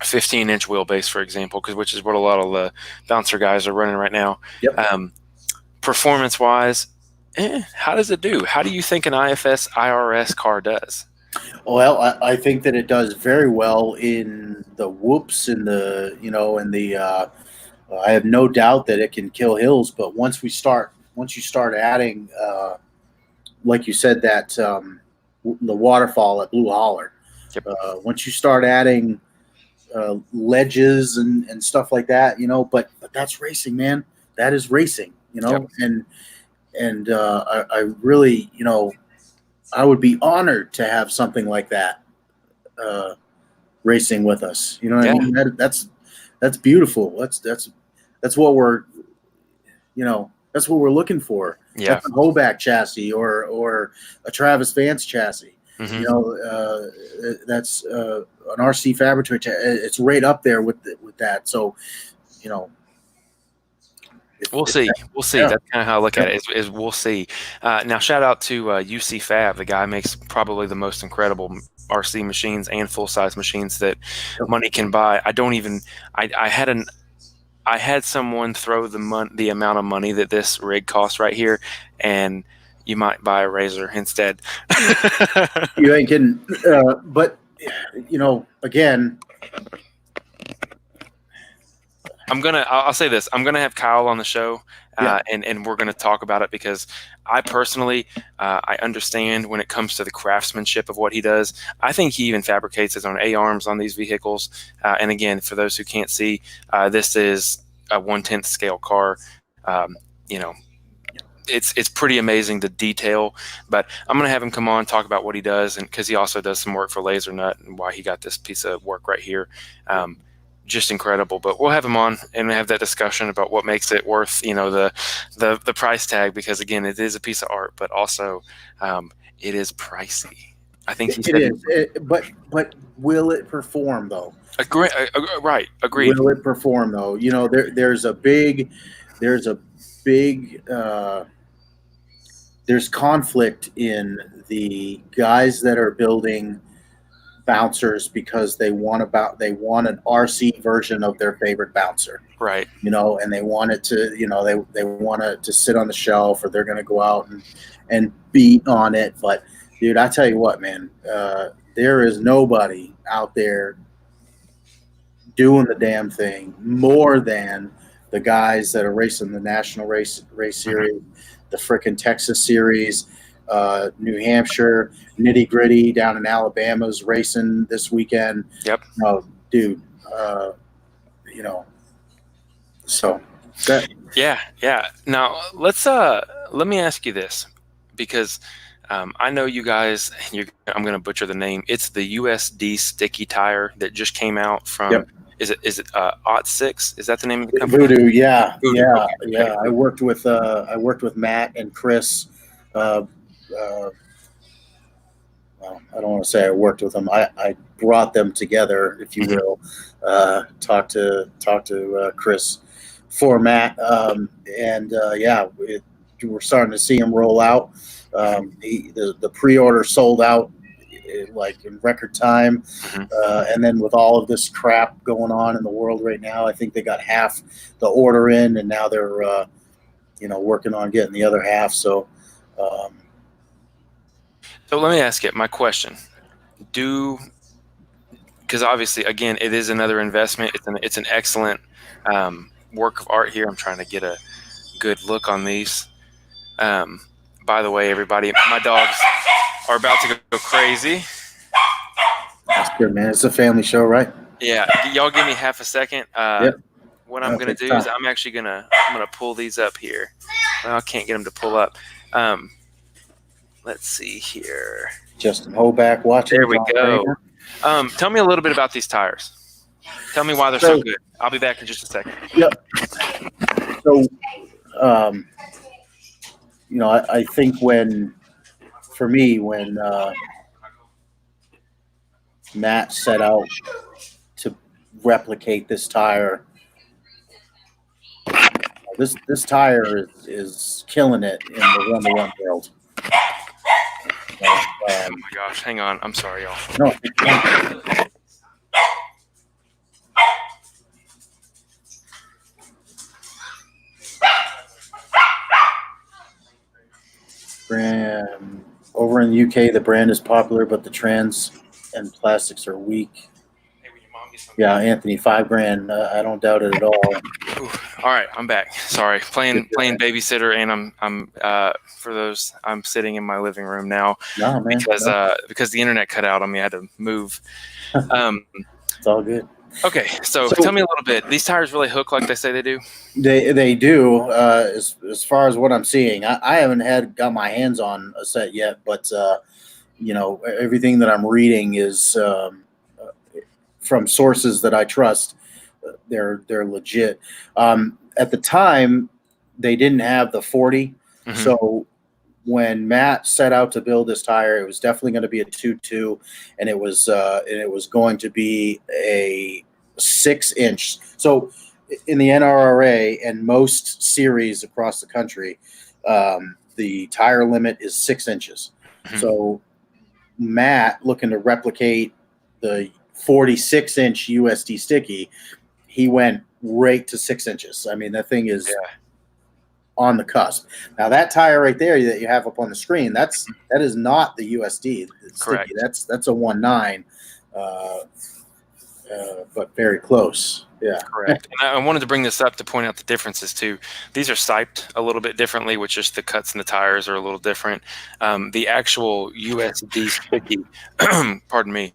Speaker 3: 15-inch wheelbase, for example, which is what a lot of the bouncer guys are running right now.
Speaker 2: Yep.
Speaker 3: Performance-wise, how does it do? How do you think an IFS IRS car does?
Speaker 2: Well, I think that it does very well in the whoops and the, and the. I have no doubt that it can kill hills, but once you start adding, like you said, that the waterfall at Blue Holler.
Speaker 3: Yep.
Speaker 2: Once you start adding ledges and stuff like that, but that's racing, man. That is racing,
Speaker 3: Yep.
Speaker 2: and I really, I would be honored to have something like that racing with us. You know what I mean? That's beautiful. That's what we're, that's what we're looking for.
Speaker 3: Yeah.
Speaker 2: That's a Hoback chassis or a Travis Vance chassis.
Speaker 3: Mm-hmm.
Speaker 2: That's an RC Fabricatory. It's right up there with that. So,
Speaker 3: we'll see. We'll see.
Speaker 2: Yeah.
Speaker 3: That's kind of how I look at it. Is we'll see. Now, shout out to UC Fab. The guy makes probably the most incredible RC machines and full size machines that money can buy. I had someone throw the amount of money that this rig costs right here, and you might buy a Razor instead.
Speaker 2: You ain't kidding. But again,
Speaker 3: I'll say this. I'm gonna have Kyle on the show, and we're gonna talk about it, because I personally I understand when it comes to the craftsmanship of what he does. I think he even fabricates his own A-arms on these vehicles. And again, for those who can't see, this is a 1/10 scale car. It's pretty amazing, the detail. But I'm going to have him come on, talk about what he does, and because he also does some work for Laser Nut and why he got this piece of work right here. Just incredible. But we'll have him on and have that discussion about what makes it worth, the price tag, because again, it is a piece of art, but also it is pricey. I think
Speaker 2: it is. But will it perform though?
Speaker 3: Right. Agreed.
Speaker 2: Will it perform though? There's conflict in the guys that are building bouncers because they want an RC version of their favorite bouncer,
Speaker 3: right?
Speaker 2: And they want it to, they want it to sit on the shelf, or they're going to go out and beat on it. But dude, I tell you what, man, there is nobody out there doing the damn thing more than the guys that are racing the National Race Series, the frickin' Texas Series, New Hampshire, Nitty Gritty down in Alabama's racing this weekend.
Speaker 3: Yep.
Speaker 2: Dude, so that.
Speaker 3: Yeah. Now let me ask you this, because I know you guys. I'm going to butcher the name. It's the USD sticky tire that just came out from.
Speaker 2: Yep.
Speaker 3: Is it OT6? Is that the name of the company?
Speaker 2: Voodoo, yeah.
Speaker 3: Voodoo.
Speaker 2: Yeah,
Speaker 3: Okay.
Speaker 2: yeah. I worked with Matt and Chris. Well, I don't want to say I worked with them. I brought them together, if you will. Talk to Chris for Matt, we're starting to see him roll out. The pre-order sold out like in record time, and then with all of this crap going on in the world right now, I think they got half the order in, and now they're working on getting the other half. So
Speaker 3: let me ask you my question: because obviously, again, it is another investment. It's an excellent work of art here. I'm trying to get a good look on these. By the way, everybody, my dogs are about to go crazy.
Speaker 2: That's good, man. It's a family show, right?
Speaker 3: Yeah. Y'all give me half a second.
Speaker 2: Yep.
Speaker 3: What I'm going to do is I'm going to pull these up here. Well, I can't get them to pull up. Let's see here.
Speaker 2: Justin Hoback watching.
Speaker 3: There we go. Tell me a little bit about these tires. Tell me why they're so good. I'll be back in just a second.
Speaker 2: Yep. So, I think when Matt set out to replicate this tire, this tire is killing it in the one-to-one world.
Speaker 3: Oh my gosh, hang on. I'm sorry, y'all.
Speaker 2: No. Brand over in the UK, the brand is popular, but the trans and plastics are weak. Yeah, Anthony, $5,000. I don't doubt it at all.
Speaker 3: Ooh, all right, I'm back. Sorry, playing babysitter, and I'm for those, I'm sitting in my living room now because the internet cut out on me. I had to move.
Speaker 2: It's all good.
Speaker 3: Okay, so tell me a little bit. These tires really hook like they say they do?
Speaker 2: They do. As far as what I'm seeing, I haven't got my hands on a set yet, but everything that I'm reading is from sources that I trust. They're legit. At the time, they didn't have the 40, so when Matt set out to build this tire, it was definitely going to be a 2.2, and it was going to be a 6-inch. So in the NRRA and most series across the country, the tire limit is 6 inches. So Matt, looking to replicate the 46-inch USD sticky, he went right to 6 inches. I mean, that thing is on the cusp. Now that tire right there that you have up on the screen, that is not the USD
Speaker 3: Correct.
Speaker 2: sticky. That's a 1.9, but very close. Yeah,
Speaker 3: correct. And I wanted to bring this up to point out the differences too. These are siped a little bit differently, which is the cuts in the tires are a little different. The actual USD sticky, pardon me,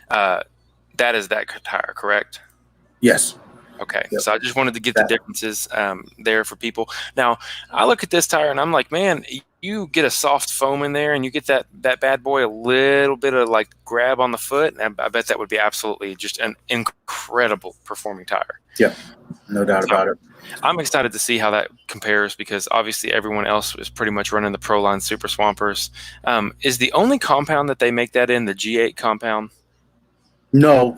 Speaker 3: that is that tire, correct?
Speaker 2: Yes.
Speaker 3: Okay,
Speaker 2: yep.
Speaker 3: So I just wanted to get the differences there for people. Now, I look at this tire and I'm like, man, you get a soft foam in there and you get that bad boy a little bit of like grab on the foot. And I bet that would be absolutely just an incredible performing tire.
Speaker 2: Yeah, no doubt about it.
Speaker 3: I'm excited to see how that compares because obviously everyone else is pretty much running the Proline Super Swampers. Is the only compound that they make that in the G8 compound?
Speaker 2: No,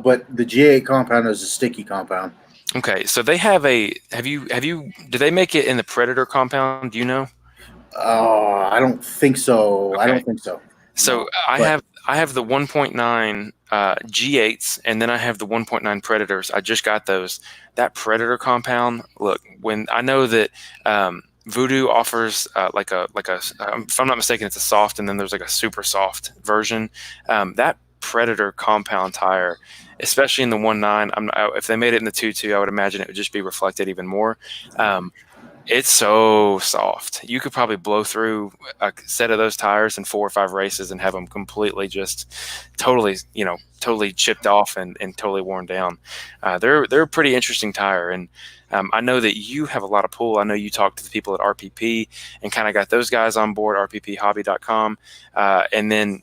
Speaker 2: but the G8 compound is a sticky compound.
Speaker 3: Okay, so they have do they make it in the Predator compound? Do you know?
Speaker 2: I don't think so. Okay. I don't think so.
Speaker 3: So no, I have the 1.9 G8s, and then I have the 1.9 Predators. I just got those. That Predator compound, look, when I know that Voodoo offers like a if I'm not mistaken, it's a soft, and then there's like a super soft version. That Predator compound tire, especially in the 1.9, if they made it in the 2.2, I would imagine it would just be reflected even more. It's so soft. You could probably blow through a set of those tires in 4 or 5 races and have them completely just totally chipped off and totally worn down. They're a pretty interesting tire. And I know that you have a lot of pull. I know you talked to the people at RPP and kind of got those guys on board, rpphobby.com. And then,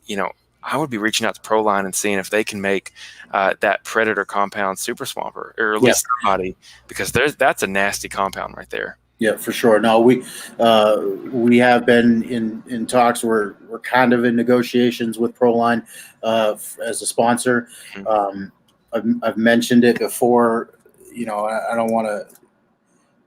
Speaker 3: I would be reaching out to Proline and seeing if they can make that Predator compound Super Swamper, or at least somebody, because that's a nasty compound right there.
Speaker 2: Yeah, for sure. No, we have been in talks. We're kind of in negotiations with Proline as a sponsor. I've mentioned it before. I don't want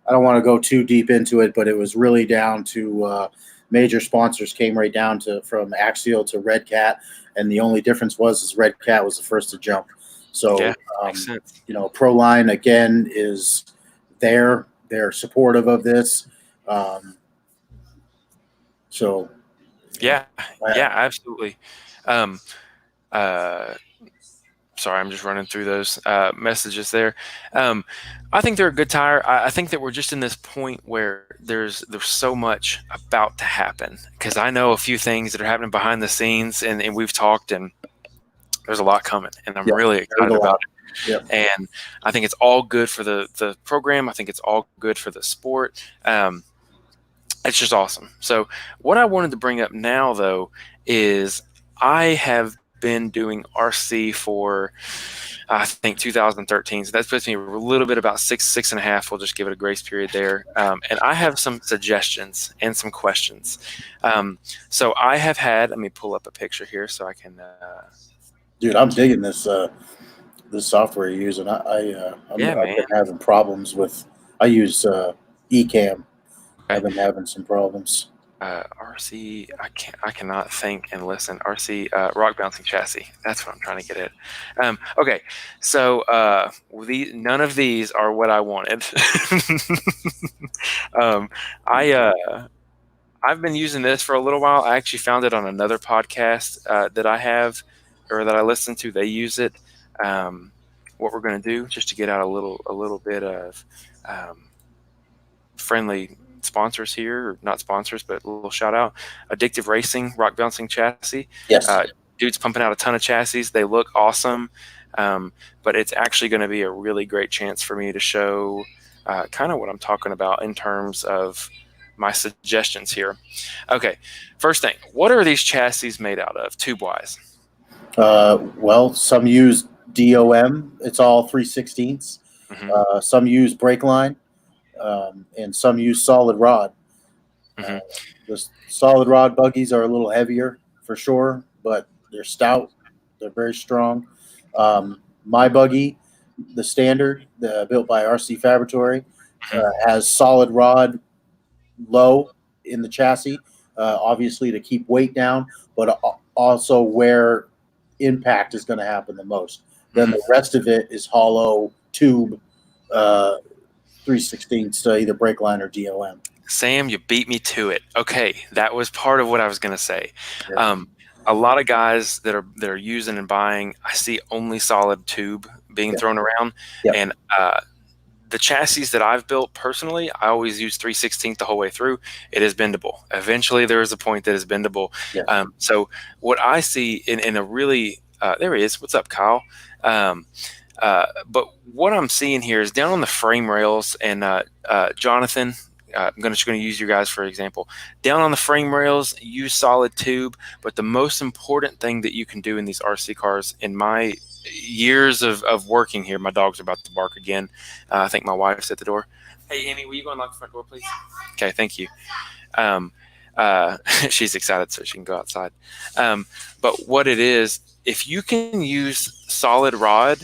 Speaker 2: to go too deep into it, but it was really down to major sponsors came right down to from Axial to Red Cat, and the only difference was Red Cat was the first to jump. So
Speaker 3: makes sense.
Speaker 2: Proline again is there. They're supportive of this.
Speaker 3: Yeah, absolutely. Sorry, I'm just running through those messages there. I think they're a good tire. I think that we're just in this point where there's so much about to happen, because I know a few things that are happening behind the scenes, and we've talked, and there's a lot coming, and I'm really excited about it.
Speaker 2: Yep.
Speaker 3: And I think it's all good for the program. I think it's all good for the sport. It's just awesome. So what I wanted to bring up now, though, is I have been doing RC for, I think, 2013. So that puts me a little bit about 6.5. We'll just give it a grace period there. And I have some suggestions and some questions. So I have had, let me pull up a picture here so I can.
Speaker 2: Dude, I'm digging this. This software you're using. I've been having problems with. I use Ecamm. I've been having some problems.
Speaker 3: RC, I cannot think and listen. RC Rock Bouncing chassis. That's what I'm trying to get at. Okay, so none of these are what I wanted. I I've been using this for a little while. I actually found it on another podcast that I have, or that I listen to. They use it. What we're going to do, just to get out a little bit of friendly sponsors here, or not sponsors, but a little shout out. Addictive Racing Rock Bouncing Chassis.
Speaker 2: Yes.
Speaker 3: Dude's pumping out a ton of chassis. They look awesome, but it's actually going to be a really great chance for me to show kind of what I'm talking about in terms of my suggestions here. Okay, first thing, what are these chassis made out of, tube-wise?
Speaker 2: Well, some use DOM. It's all 3/16.
Speaker 3: Mm-hmm.
Speaker 2: Some use brake line, and some use solid rod.
Speaker 3: Mm-hmm.
Speaker 2: The solid rod buggies are a little heavier for sure, but they're stout. They're very strong. My buggy, the standard, built by RC Fabricatory, has solid rod low in the chassis, obviously to keep weight down, but also where impact is going to happen the most. Then the rest of it is hollow tube, 3/16 to either brake line or DOM.
Speaker 3: Sam, you beat me to it. Okay, that was part of what I was going to say.
Speaker 2: Yeah.
Speaker 3: A lot of guys that are using and buying, I see only solid tube being thrown around, and the chassis that I've built personally, I always use 3/16 the whole way through. It is bendable. Eventually, there is a point that is bendable.
Speaker 2: Yeah.
Speaker 3: So what I see in a really there he is. What's up, Kyle? But what I'm seeing here is down on the frame rails, and Jonathan, I'm going to use you guys for example. Down on the frame rails, use solid tube. But the most important thing that you can do in these RC cars, in my years of working here, my dog's about to bark again. I think my wife's at the door. Hey, Amy, will you go unlock the front door, please? Okay, thank you. She's excited, so she can go outside. But what it is, if you can use solid rod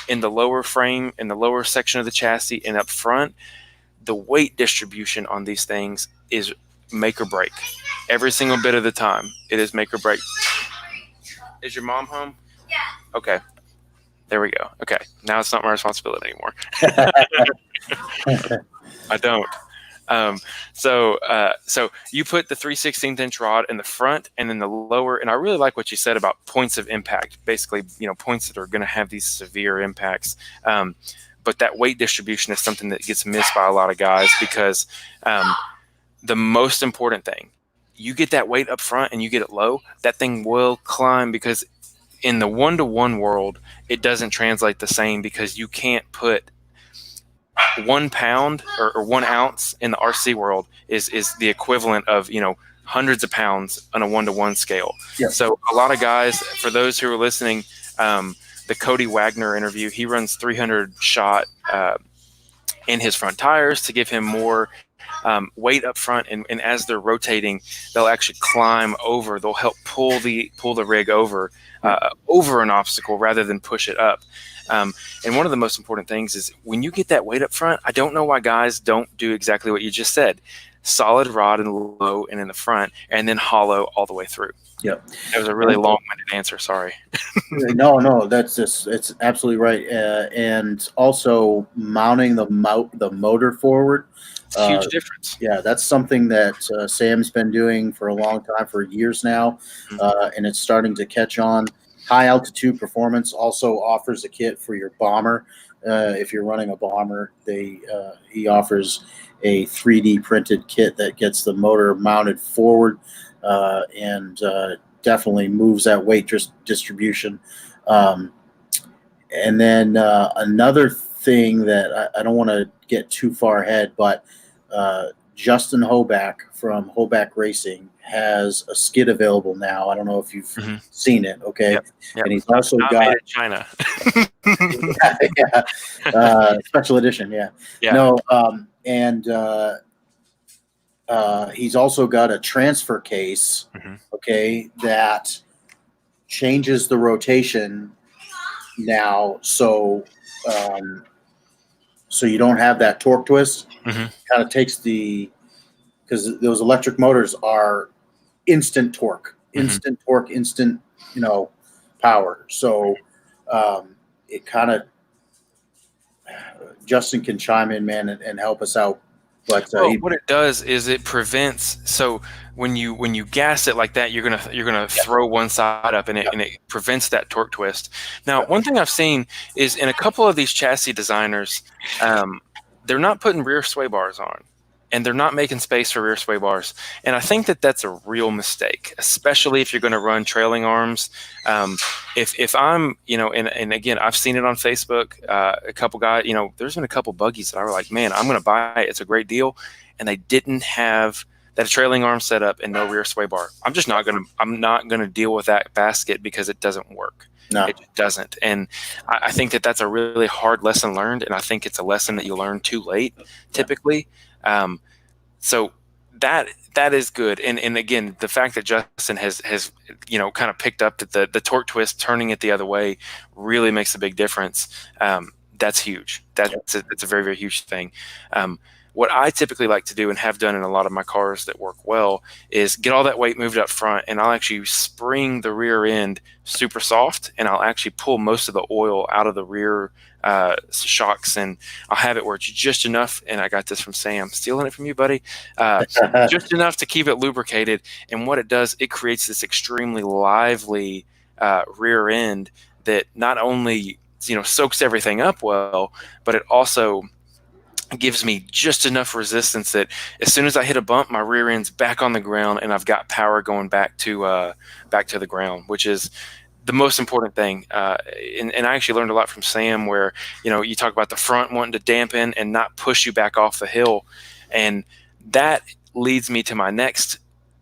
Speaker 3: in the lower frame, in the lower section of the chassis, and up front, the weight distribution on these things is make or break. Every single bit of the time, it is make or break. Is your mom home? Yeah. Okay. There we go. Okay. Now it's not my responsibility anymore. I don't. So you put the 3/16" rod in the front, and then the lower, and I really like what you said about points of impact. Basically, points that are going to have these severe impacts. But that weight distribution is something that gets missed by a lot of guys, because the most important thing, you get that weight up front and you get it low, that thing will climb, because in the 1-to-1 world, it doesn't translate the same, because you can't put 1 pound or 1 ounce in the RC world is the equivalent of, hundreds of pounds on a 1-to-1 scale.
Speaker 2: Yeah.
Speaker 3: So a lot of guys, for those who are listening, the Cody Wagner interview, he runs 300 shot in his front tires to give him more weight up front, and as they're rotating, they'll actually climb over. They'll help pull the rig over an obstacle rather than push it up. And one of the most important things is when you get that weight up front, I don't know why guys don't do exactly what you just said. Solid rod in the low and in the front, and then hollow all the way through.
Speaker 2: Yep.
Speaker 3: That was a really long-winded answer. Sorry.
Speaker 2: No, it's absolutely right. And also mounting the motor forward.
Speaker 3: It's a huge difference.
Speaker 2: Yeah, that's something that Sam's been doing for a long time, for years now, and it's starting to catch on. High Altitude Performance also offers a kit for your bomber. If you're running a bomber, he offers a 3D printed kit that gets the motor mounted forward and definitely moves that weight distribution. And then another thing that I don't want to get too far ahead, but Justin Hoback from Hoback Racing has a skid available now. I don't know if you've seen it. Okay.
Speaker 3: Yep.
Speaker 2: And he's also
Speaker 3: not
Speaker 2: got
Speaker 3: made in China.
Speaker 2: Special edition. Yeah. No. And he's also got a transfer case. Okay. That changes the rotation now. So you don't have that torque twist. Kind of takes because those electric motors are instant torque, instant power. So it kind of, Justin can chime in, man, and help us out But
Speaker 3: Well, what it does is it prevents. So when you gas it like that, you're gonna throw one side up, and it prevents that torque twist. Now, one thing I've seen is in a couple of these chassis designers, they're not putting rear sway bars on, and they're not making space for rear sway bars. And I think that that's a real mistake, especially if you're going to run trailing arms. If I'm, and again, I've seen it on Facebook. A couple guys, there's been a couple buggies that I were like, man, I'm going to buy it. It's a great deal. And they didn't have that trailing arm setup and no rear sway bar. I'm not going to deal with that basket because it doesn't work.
Speaker 2: No.
Speaker 3: It doesn't. And I think that that's a really hard lesson learned. And I think it's a lesson that you learn too late, typically. So that is good. And again, the fact that Justin has kind of picked up that the torque twist, turning it the other way, really makes a big difference. That's huge. It's a very, very huge thing. What I typically like to do and have done in a lot of my cars that work well is get all that weight moved up front, and I'll actually spring the rear end super soft, and I'll actually pull most of the oil out of the rear shocks, and I'll have it where it's just enough. And I got this from Sam, stealing it from you, buddy. Just enough to keep it lubricated. And what it does, it creates this extremely lively rear end that not only soaks everything up well, but it also gives me just enough resistance that as soon as I hit a bump, my rear end's back on the ground, and I've got power going back to the ground, which is the most important thing. And I actually learned a lot from Sam, where you talk about the front wanting to dampen and not push you back off the hill, and that leads me to my next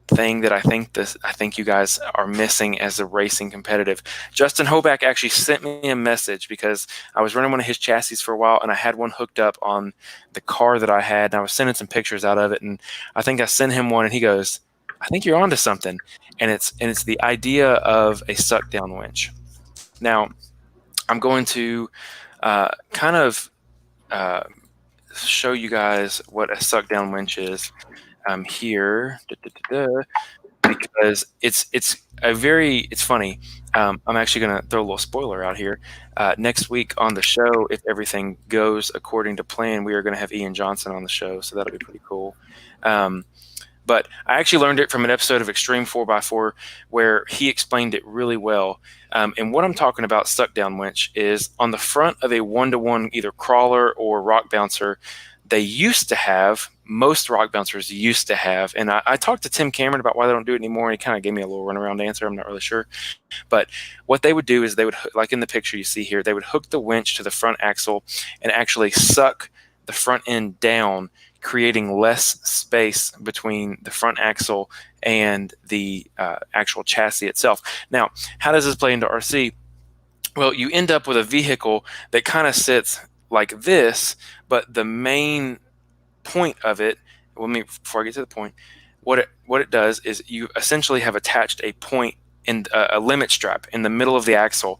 Speaker 3: thing that I think you guys are missing as a racing competitive. Justin Hoback actually sent me a message because I was running one of his chassis for a while, and I had one hooked up on the car that I had, and I was sending some pictures out of it, and I think I sent him one, and he goes, I think you're onto something. And it's the idea of a suck down winch. Now, I'm going to kind of show you guys what a suck down winch is here, because it's funny. I'm actually going to throw a little spoiler out here. Next week on the show, if everything goes according to plan, we are going to have Ian Johnson on the show, so that'll be pretty cool. But I actually learned it from an episode of Extreme 4x4 where he explained it really well. And what I'm talking about, suck down winch, is on the front of a 1-to-1 either crawler or rock bouncer. They used to have, most rock bouncers used to have, and I talked to Tim Cameron about why they don't do it anymore, and he kind of gave me a little runaround answer. I'm not really sure. But what they would do is they would, like in the picture you see here, they would hook the winch to the front axle and actually suck the front end down, creating less space between the front axle and the actual chassis itself. Now, how does this play into RC? Well, you end up with a vehicle that kind of sits like this, but the main point of it, before I get to the point, what it does is you essentially have attached a point in a limit strap in the middle of the axle.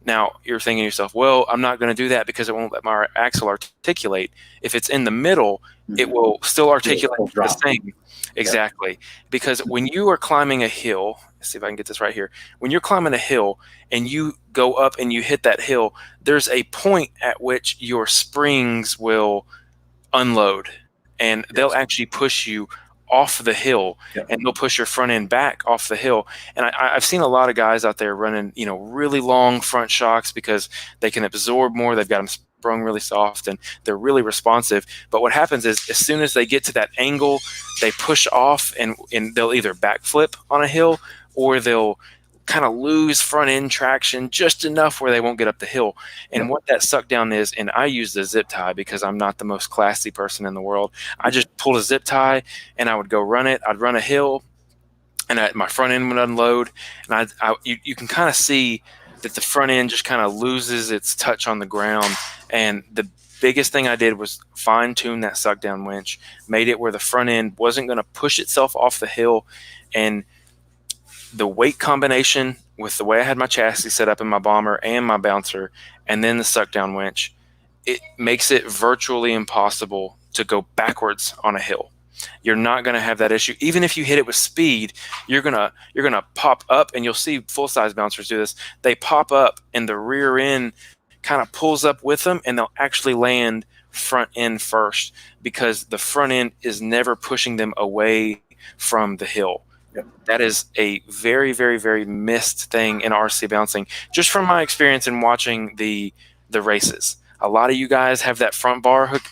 Speaker 3: Now, you're thinking to yourself, well, I'm not going to do that because it won't let my axle articulate. If it's in the middle, it will still articulate the same. Exactly. Yeah. Because when you are climbing a hill, let's see if I can get this right here. When you're climbing a hill and you go up and you hit that hill, there's a point at which your springs will unload, and they'll actually push you off the hill, and they'll push your front end back off the hill. And I've seen a lot of guys out there running, really long front shocks because they can absorb more. They've got them sprung really soft, and they're really responsive. But what happens is, as soon as they get to that angle, they push off, and they'll either backflip on a hill, or they'll kind of lose front end traction just enough where they won't get up the hill. And what that suck down is, and I use the zip tie because I'm not the most classy person in the world. I just pulled a zip tie and I would go run it. I'd run a hill, and my front end would unload. And you can kind of see that the front end just kind of loses its touch on the ground. And the biggest thing I did was fine tune that suck down winch, made it where the front end wasn't going to push itself off the hill. And the weight combination with the way I had my chassis set up in my bomber and my bouncer, and then the suck down winch, it makes it virtually impossible to go backwards on a hill. You're not going to have that issue. Even if you hit it with speed, you're gonna pop up, and you'll see full size bouncers do this. They pop up, and the rear end kind of pulls up with them, and they'll actually land front end first, because the front end is never pushing them away from the hill.
Speaker 2: Yep.
Speaker 3: That is a very, very, very missed thing in RC bouncing, just from my experience in watching the races. A lot of you guys have that front bar hook,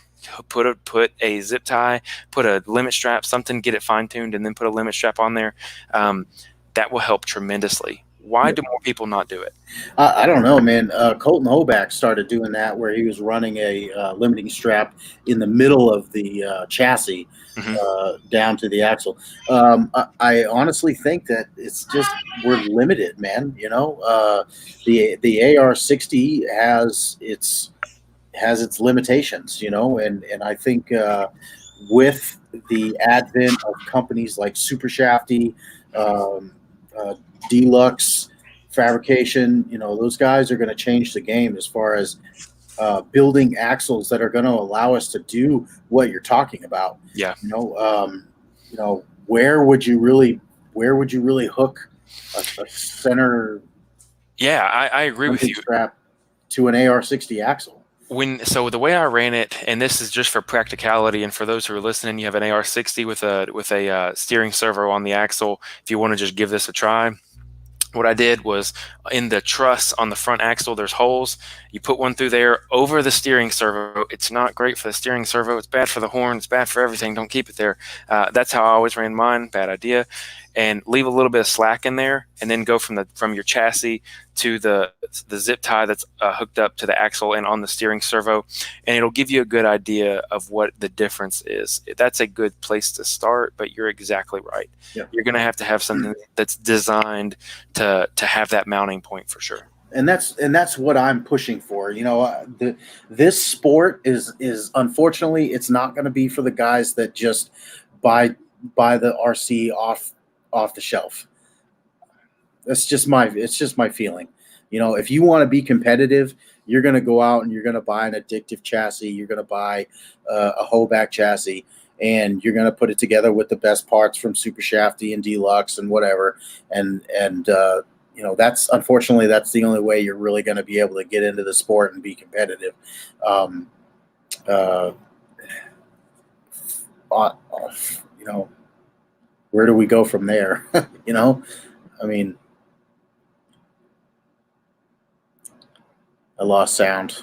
Speaker 3: put a zip tie, put a limit strap, something, get it fine-tuned, and then put a limit strap on there. That will help tremendously. Why do more people not do it?
Speaker 2: I don't know, man. Colton Hoback started doing that, where he was running a limiting strap in the middle of the chassis down to the axle. I honestly think that it's just, we're limited, man. You know, the AR60 has its limitations, you know, and I think with the advent of companies like Super Shafty, Deluxe Fabrication, you know, those guys are going to change the game as far as building axles that are going to allow us to do what you're talking about.
Speaker 3: Yeah.
Speaker 2: You know, where would you really hook a center?
Speaker 3: Yeah, I agree with you.
Speaker 2: Strap to an AR60 axle.
Speaker 3: So the way I ran it, and this is just for practicality, and for those who are listening, you have an AR60 with a steering servo on the axle. If you want to just give this a try, what I did was, in the truss on the front axle, there's holes. You put one through there over the steering servo. It's not great for the steering servo. It's bad for the horn. It's bad for everything. Don't keep it there. That's how I always ran mine. Bad idea. And leave a little bit of slack in there, and then go from your chassis to the zip tie that's hooked up to the axle and on the steering servo, and it'll give you a good idea of what the difference is. That's a good place to start, but you're exactly right.
Speaker 2: Yep.
Speaker 3: You're going to have something that's designed to have that mounting point for sure.
Speaker 2: And that's what I'm pushing for. You know, this sport is unfortunately, it's not going to be for the guys that just buy the RC off the shelf. It's just my feeling. You know, if you want to be competitive, you're going to go out and you're going to buy an addictive chassis. You're going to buy a Hoback chassis, and you're going to put it together with the best parts from Super Shafty and Deluxe and whatever. And you know, that's unfortunately, that's the only way you're really going to be able to get into the sport and be competitive. You know, where do we go from there? You know, I mean, I lost sound.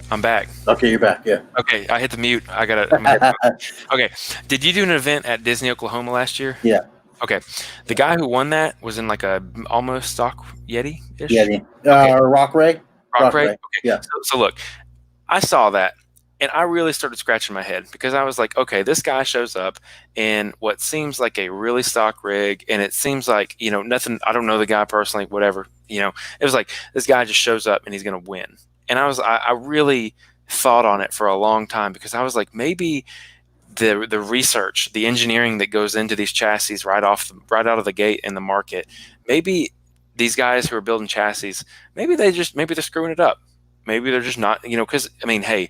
Speaker 3: I'm back.
Speaker 2: Okay, you're back. Yeah.
Speaker 3: Okay, I hit the mute. Okay. Did you do an event at Disney Oklahoma last year?
Speaker 2: Yeah.
Speaker 3: Okay. The guy who won that was in like a almost stock Yeti-ish?
Speaker 2: Yeti.
Speaker 3: Okay.
Speaker 2: Rock Ray.
Speaker 3: Okay.
Speaker 2: Yeah.
Speaker 3: So look, I saw that, and I really started scratching my head, because I was like, okay, this guy shows up in what seems like a really stock rig, and it seems like, you know, nothing. I don't know the guy personally, whatever. You know, it was like, this guy just shows up and he's going to win. And I really thought on it for a long time, because I was like, maybe the research, the engineering that goes into these chassis right out of the gate in the market, maybe these guys who are building chassis, maybe they're screwing it up. Maybe they're just not, you know, because I mean, hey,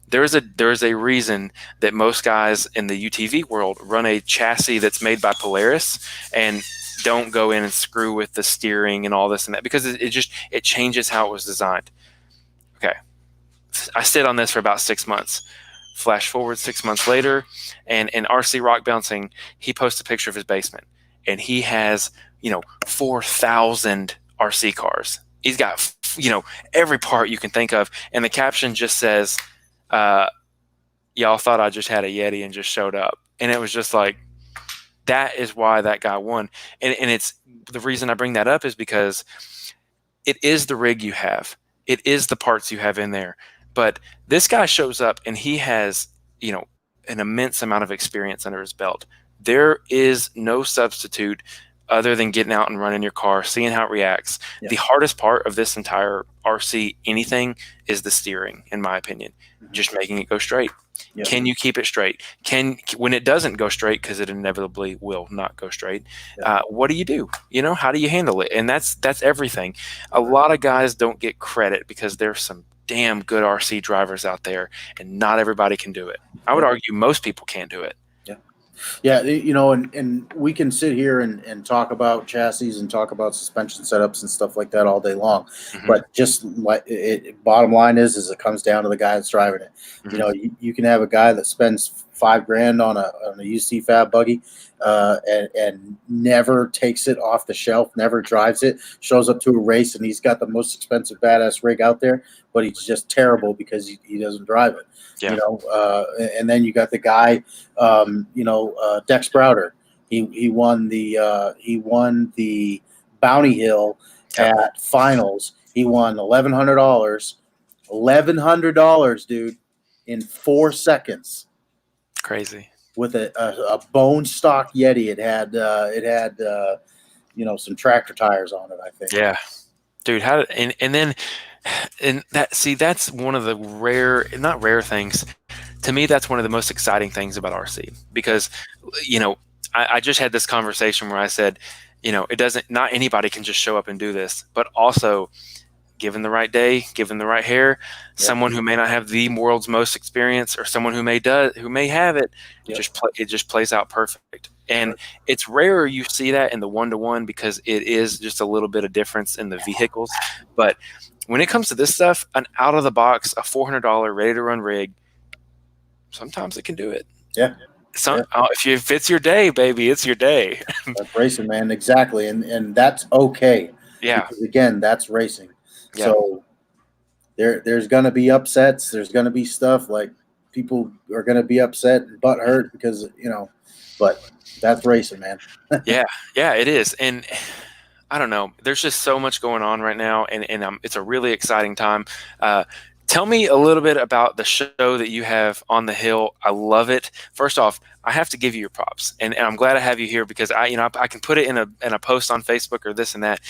Speaker 3: there is a reason that most guys in the UTV world run a chassis that's made by Polaris and don't go in and screw with the steering and all this and that, because it changes how it was designed. Okay. I stayed on this for about 6 months. Flash forward 6 months later, and in RC Rock Bouncing, he posts a picture of his basement, and he has, you know, 4,000 RC cars. He's got, you know, every part you can think of, and the caption just says, y'all thought I just had a Yeti and just showed up. And it was just like, that is why that guy won. And it's the reason I bring that up is because it is the rig you have. It is the parts you have in there. But this guy shows up and he has, you know, an immense amount of experience under his belt. There is no substitute other than getting out and running your car, seeing how it reacts. Yeah. The hardest part of this entire RC anything is the steering, in my opinion. Mm-hmm. Just making it go straight. Yeah. Can you keep it straight? When it doesn't go straight, because it inevitably will not go straight, what do you do? You know, how do you handle it? And that's everything. A lot of guys don't get credit because there's some damn good RC drivers out there, and not everybody can do it. I would argue most people can't do it.
Speaker 2: Yeah. Yeah, and we can sit here and talk about chassis and talk about suspension setups and stuff like that all day long.
Speaker 3: Mm-hmm.
Speaker 2: But just like bottom line is it comes down to the guy that's driving it.
Speaker 3: Mm-hmm.
Speaker 2: You can have a guy that spends $5,000 on a UC Fab buggy and never takes it off the shelf, never drives it, shows up to a race and he's got the most expensive badass rig out there, but he's just terrible because he doesn't drive it.
Speaker 3: Yeah.
Speaker 2: And then you got the guy, Dex Browder. He won the Bounty Hill at finals. He won $1,100, dude, in 4 seconds.
Speaker 3: Crazy.
Speaker 2: With a bone stock Yeti. It had some tractor tires on it, I think.
Speaker 3: Yeah, dude. That's one of the not rare things. To me, that's one of the most exciting things about RC because, I just had this conversation where I said, not anybody can just show up and do this, but also given the right day, given the right hair, someone who may not have the world's most experience or someone who may have it, it just plays out perfect. And it's rare you see that in the one-to-one because it is just a little bit of difference in the vehicles. But when it comes to this stuff, an out of the box, a $400 ready to run rig, sometimes it can do it.
Speaker 2: Yeah.
Speaker 3: If it's your day, baby, it's your day.
Speaker 2: That's racing, man. Exactly. And that's okay.
Speaker 3: Yeah.
Speaker 2: Because again, that's racing.
Speaker 3: Yeah.
Speaker 2: So there's going to be upsets. There's going to be stuff like people are going to be upset and butt hurt because, but that's racing, man.
Speaker 3: Yeah, it is. And I don't know. There's just so much going on right now, and it's a really exciting time. Tell me a little bit about the show that you have on the hill. I love it. First off, I have to give you your props, and I'm glad I have you here because I can put it in a post on Facebook or this and that.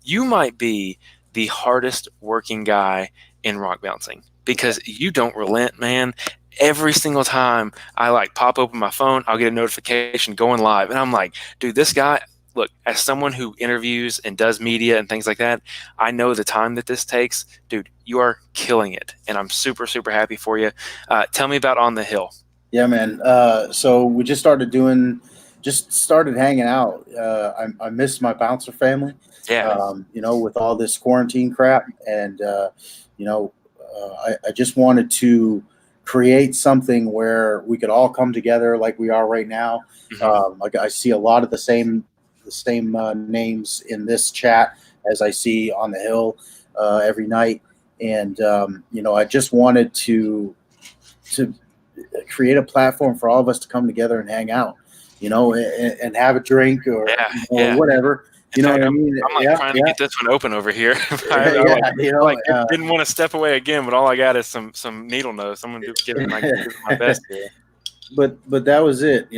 Speaker 3: You might be the hardest working guy in rock bouncing because you don't relent, man. Every single time I pop open my phone, I'll get a notification going live, and I'm like, dude, this guy. Look, as someone who interviews and does media and things like that, I know the time that this takes. Dude, you are killing it, and I'm super, super happy for you. Tell me about On the Hill.
Speaker 2: Yeah, man. So we just started hanging out. I miss my bouncer family.
Speaker 3: Yeah.
Speaker 2: With all this quarantine crap, and I just wanted to create something where we could all come together like we are right now.
Speaker 3: Mm-hmm.
Speaker 2: I see a lot of the same names in this chat as I see on the hill every night, and I just wanted to create a platform for all of us to come together and hang out, and have a drink or whatever.
Speaker 3: In fact,
Speaker 2: what I mean?
Speaker 3: I'm trying to get this one open over here. Didn't want to step away again, but all I got is some needle nose. I'm gonna give my best here.
Speaker 2: But that was it,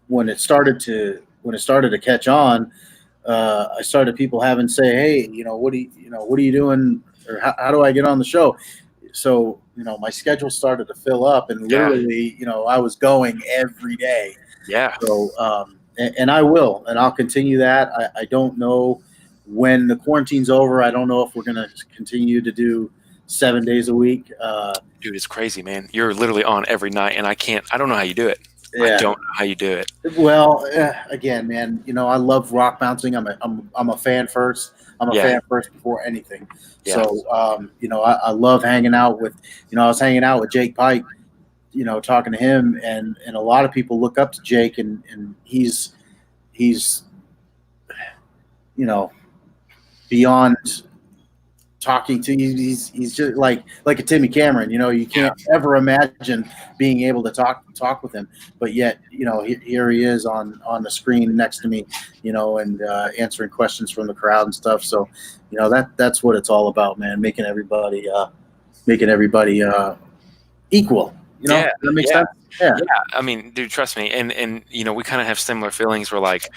Speaker 2: when it started to catch on, I started people having say, hey, what are you doing, or how do I get on the show? So my schedule started to fill up, and literally I was going every day.
Speaker 3: Yeah.
Speaker 2: So and I'll continue that. I don't know when the quarantine's over. I don't know if we're gonna continue to do 7 days a week.
Speaker 3: Dude, it's crazy, man. You're literally on every night, and I don't know how you do it.
Speaker 2: Yeah.
Speaker 3: I don't know how you do it.
Speaker 2: Well, again, man, I love rock bouncing. I'm a fan first. I'm a fan first before anything.
Speaker 3: Yeah.
Speaker 2: So, I love hanging out with, I was hanging out with Jake Pike, talking to him, and a lot of people look up to Jake, and he's beyond talking to you. He's just like a Timmy Cameron. You can't ever imagine being able to talk with him, but yet here he is on the screen next to me, and answering questions from the crowd and stuff. So that's what it's all about, man. Making everybody equal. That makes sense. Yeah.
Speaker 3: I mean, dude, trust me, and we kind of have similar feelings. We're like,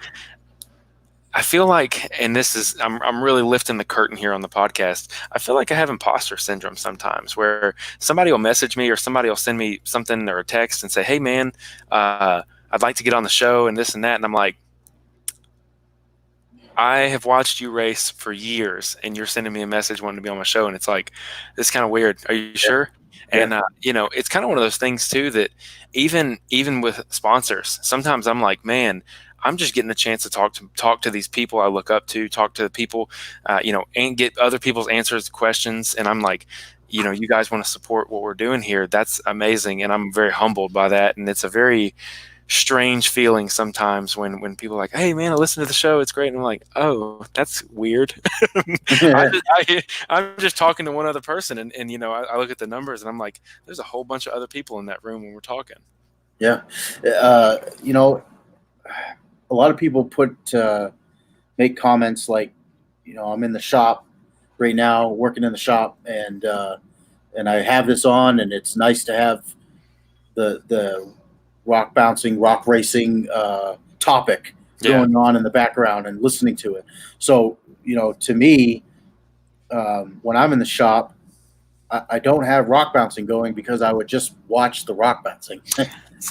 Speaker 3: I feel like, and this is, I'm really lifting the curtain here on the podcast. I feel like I have imposter syndrome sometimes, where somebody will message me or somebody will send me something or a text and say, hey man, I'd like to get on the show and this and that. And I'm like, I have watched you race for years, and you're sending me a message wanting to be on my show, and it's like, this is kind of weird. Are you sure? And you know, it's kind of one of those things too that even with sponsors, sometimes I'm like, man, I'm just getting a chance to talk to these people I look up to, talk to the people, you know, and get other people's answers to questions. And I'm like, you know, you guys want to support what we're doing here. That's amazing, and I'm very humbled by that. And it's a very strange feeling sometimes when people are like, hey man, I listen to the show, it's great, and I'm like, oh, that's weird. I'm just talking to one other person, and you know, I look at the numbers and I'm like, there's a whole bunch of other people in that room when we're talking.
Speaker 2: Yeah. You know, a lot of people make comments like, you know, I'm in the shop right now, working in the shop, and I have this on, and it's nice to have the rock bouncing, rock racing topic going on in the background and listening to it. So, you know, to me, when I'm in the shop, I don't have rock bouncing going because I would just watch the rock bouncing.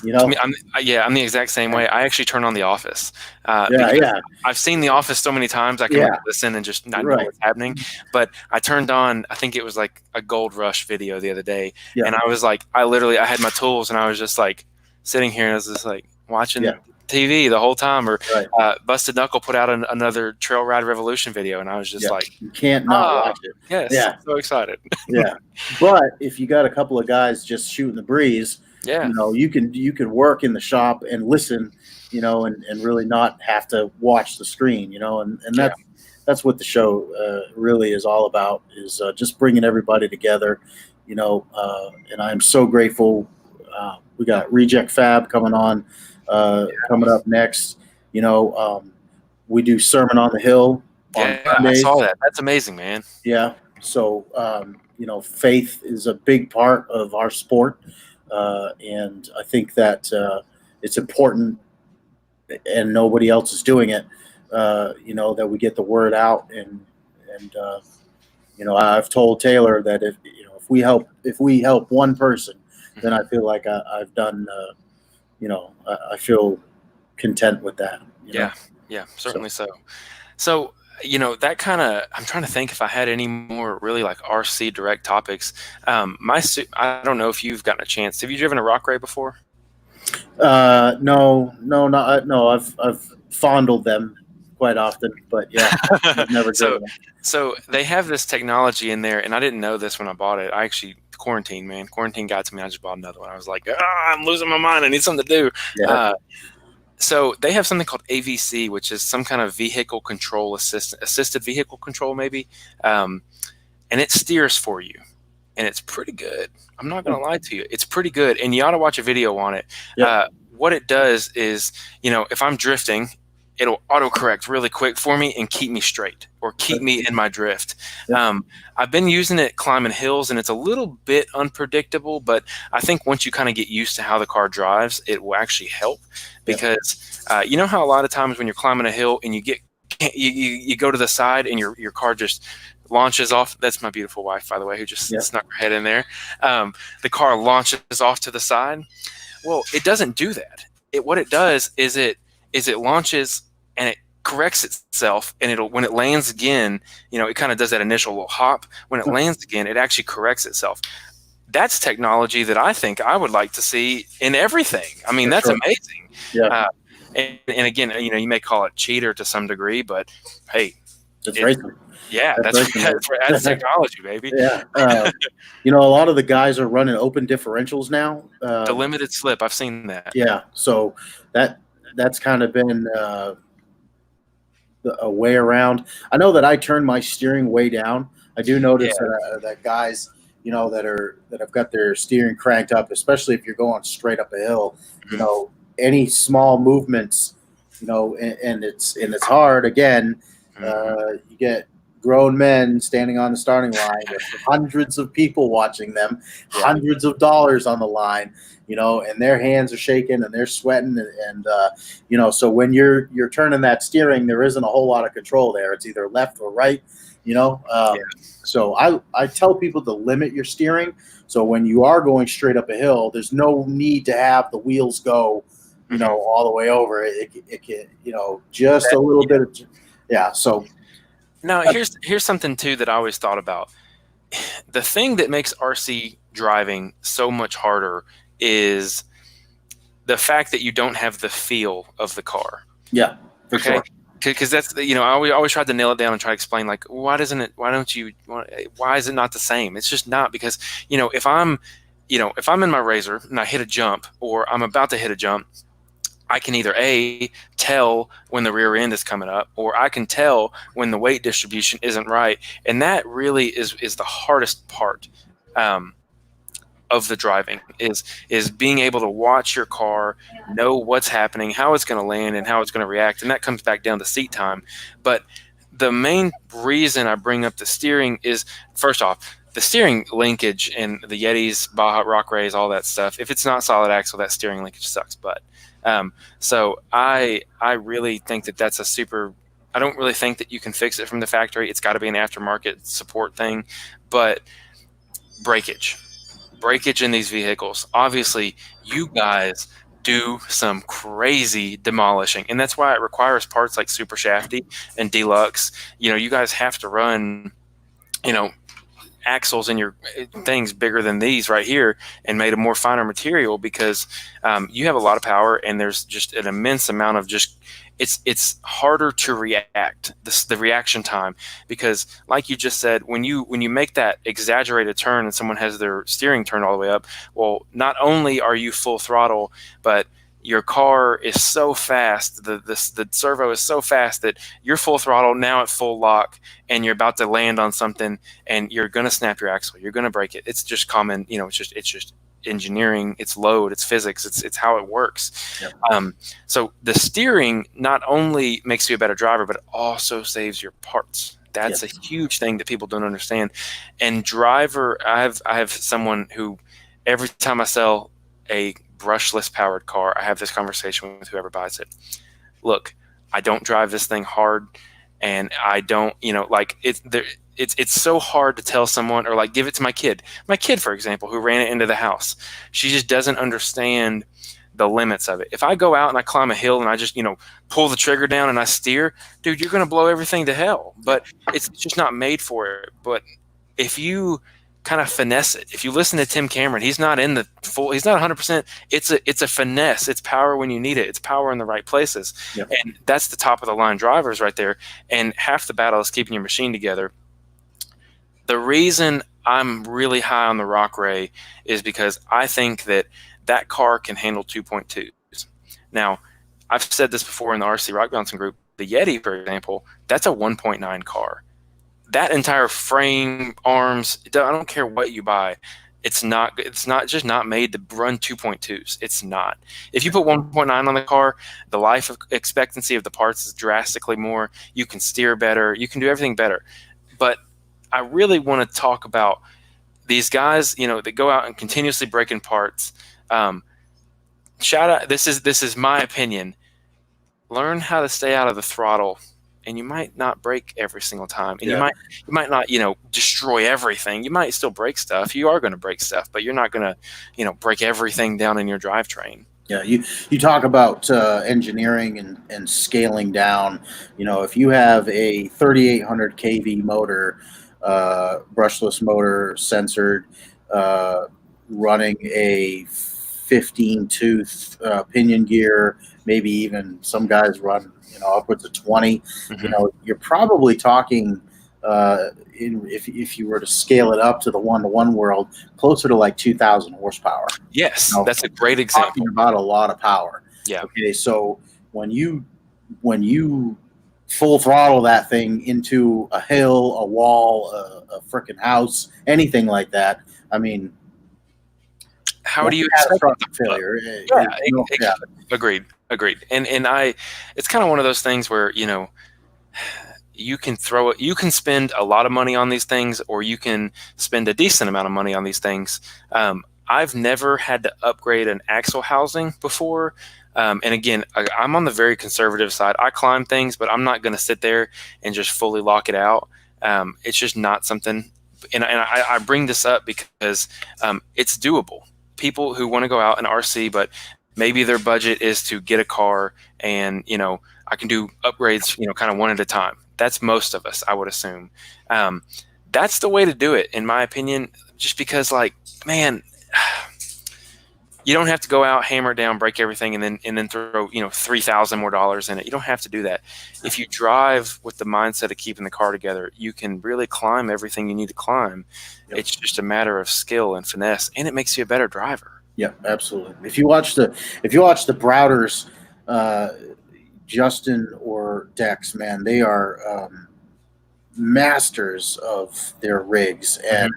Speaker 2: You know,
Speaker 3: I'm the exact same way. I actually turn on The Office. I've seen The Office so many times I can like listen and just not know what's happening. But I turned on, I think it was like a Gold Rush video the other day, and I was like, I had my tools, and I was just like sitting here, and I was just like watching TV the whole time. Or Busted Knuckle put out another Trail Ride Revolution video, and I was just like,
Speaker 2: you can't not watch it.
Speaker 3: Yes, so excited.
Speaker 2: But if you got a couple of guys just shooting the breeze, you know, you can work in the shop and listen, you know, and really not have to watch the screen, you know, and that's what the show really is all about, is just bringing everybody together, you know, and I'm so grateful. We got Reject Fab coming on, coming up next. You know, we do Sermon on the Hill on Mondays.
Speaker 3: I saw that. That's amazing, man.
Speaker 2: Yeah. So, you know, faith is a big part of our sport. And I think that it's important, and nobody else is doing it, you know, that we get the word out. And you know, I've told Taylor that if we help one person, then I feel like I've done, you know, I feel content with that. You know?
Speaker 3: Certainly so. So, you know, that kind of, I'm trying to think if I had any more really like RC direct topics. I don't know if you've gotten a chance. Have you driven a Rock Ray before?
Speaker 2: No, I've fondled them quite often, but I've never driven them.
Speaker 3: So they have this technology in there, and I didn't know this when I bought it. I actually, quarantine got to me. I just bought another one. I was like, I'm losing my mind. I need something to do. So they have something called AVC, which is some kind of vehicle control assisted vehicle control, maybe. And it steers for you, and it's pretty good. I'm not going to lie to you. It's pretty good. And you ought to watch a video on it. What it does is, you know, if I'm drifting, it'll autocorrect really quick for me and keep me straight, or keep me in my drift. I've been using it climbing hills, and it's a little bit unpredictable, but I think once you kind of get used to how the car drives, it will actually help. Because you know how a lot of times when you're climbing a hill and you go to the side and your car just launches off. That's my beautiful wife, by the way, who just snuck her head in there. The car launches off to the side. Well, it doesn't do that. What it does is it launches and it corrects itself, and when it lands again, you know, it kind of does that initial little hop. When it lands again, it actually corrects itself. That's technology that I think I would like to see in everything. I mean, that's amazing. And again, you know, you may call it cheater to some degree, but hey,
Speaker 2: it's racing.
Speaker 3: Yeah, that's technology, baby.
Speaker 2: You know, a lot of the guys are running open differentials now.
Speaker 3: The limited slip, I've seen that.
Speaker 2: Yeah, so that's kind of been a way around. I know that I turn my steering way down. I do notice that guys, you know, that have got their steering cranked up, especially if you're going straight up a hill. You know, any small movements, you know, and it's hard. Again, you get grown men standing on the starting line with hundreds of people watching them, hundreds of dollars on the line, you know, and their hands are shaking and they're sweating, and you know, so when you're turning that steering, there isn't a whole lot of control there. It's either left or right, you know. So I tell people to limit your steering. So when you are going straight up a hill, there's no need to have the wheels go, you know, all the way over. It can, you know, just a little bit of Yeah. So
Speaker 3: now here's something too that I always thought about. The thing that makes RC driving so much harder is the fact that you don't have the feel of the car.
Speaker 2: yeah, for
Speaker 3: Okay.
Speaker 2: sure.
Speaker 3: Because that's, you know, I always tried to nail it down and try to explain, like, why is it not the same? It's just not, because, you know, if I'm in my razor and I hit a jump, or I'm about to hit a jump, I can either tell when the rear end is coming up, or I can tell when the weight distribution isn't right. And that really is the hardest part. Of the driving is being able to watch your car, know what's happening, how it's going to land, and how it's going to react, and that comes back down to seat time. But the main reason I bring up the steering is, first off, the steering linkage in the Yetis, Baja Rock Rays, all that stuff. If it's not solid axle, that steering linkage sucks butt. So I really think that's a super. I don't really think that you can fix it from the factory. It's got to be an aftermarket support thing, but breakage in these vehicles. Obviously, you guys do some crazy demolishing, and that's why it requires parts like Super Shafty and Deluxe. You know, you guys have to run, you know, axles in your things bigger than these right here, and made of more finer material, because you have a lot of power, and there's just an immense amount of just it's harder to react, the reaction time, because like you just said, when you make that exaggerated turn and someone has their steering turned all the way up, well, not only are you full throttle, but your car is so fast, the servo is so fast that you're full throttle now at full lock, and you're about to land on something, and you're going to snap your axle, you're going to break it. It's just common, you know, it's just engineering, it's load, it's physics, it's how it works. Yep. So the steering not only makes you a better driver, but it also saves your parts. That's a huge thing that people don't understand. And driver, I have someone who, every time I sell a brushless powered car, I have this conversation with whoever buys it. Look, I don't drive this thing hard, and I don't, you know, like it's so hard to tell someone, or like give it to my kid, for example, who ran it into the house. She just doesn't understand the limits of it. If I go out and I climb a hill and I just, you know, pull the trigger down and I steer, dude, you're going to blow everything to hell. But it's just not made for it. But if you kind of finesse it, if you listen to Tim Cameron, he's not in the full, he's not 100%. It's a finesse. It's power when you need it. It's power in the right places. Yep. And that's the top of the line drivers right there. And half the battle is keeping your machine together. The reason I'm really high on the Rock Ray is because I think that car can handle 2.2s. Now, I've said this before in the RC Rock Bouncing group. The Yeti, for example, that's a 1.9 car. That entire frame, arms, I don't care what you buy, it's not just not made to run 2.2s. It's not. If you put 1.9 on the car, the life expectancy of the parts is drastically more. You can steer better. You can do everything better. But I really want to talk about these guys, you know, that go out and continuously break in parts. Shout out! This is my opinion. Learn how to stay out of the throttle, and you might not break every single time, and you might not, you know, destroy everything. You might still break stuff. You are going to break stuff, but you're not going to, you know, break everything down in your drivetrain.
Speaker 2: Yeah, you talk about engineering and scaling down. You know, if you have a 3,800 kV motor, brushless motor, censored, running a 15 tooth pinion gear, maybe even some guys run, you know, upwards of 20. Mm-hmm. You know, you're probably talking, if you were to scale it up to the one-to-one world, closer to like 2,000 horsepower.
Speaker 3: Yes,
Speaker 2: you know,
Speaker 3: that's a great example.
Speaker 2: Talking about a lot of power.
Speaker 3: Yeah.
Speaker 2: Okay, so when you full throttle that thing into a hill, a wall, a freaking house, anything like that, I mean,
Speaker 3: how do you
Speaker 2: expect failure?
Speaker 3: Yeah. Agreed. And it's kind of one of those things where, you know, you can spend a lot of money on these things, or you can spend a decent amount of money on these things. I've never had to upgrade an axle housing before. And again, I'm on the very conservative side. I climb things, but I'm not going to sit there and just fully lock it out. It's just not something. And I bring this up because it's doable. People who want to go out and RC, but Maybe their budget is to get a car and, I can do upgrades, kind of one at a time. That's most of us, I would assume. That's the way to do it, in my opinion, just because, like, man, you don't have to go out, hammer it down, break everything, and then throw $3,000 more dollars in it. You don't have to do that. If you drive with the mindset of keeping the car together, you can really climb everything you need to climb. Yep. It's just a matter of skill and finesse, and it makes you a better driver.
Speaker 2: Yeah, absolutely. If you watch the Browders, Justin or Dex, man, they are masters of their rigs, and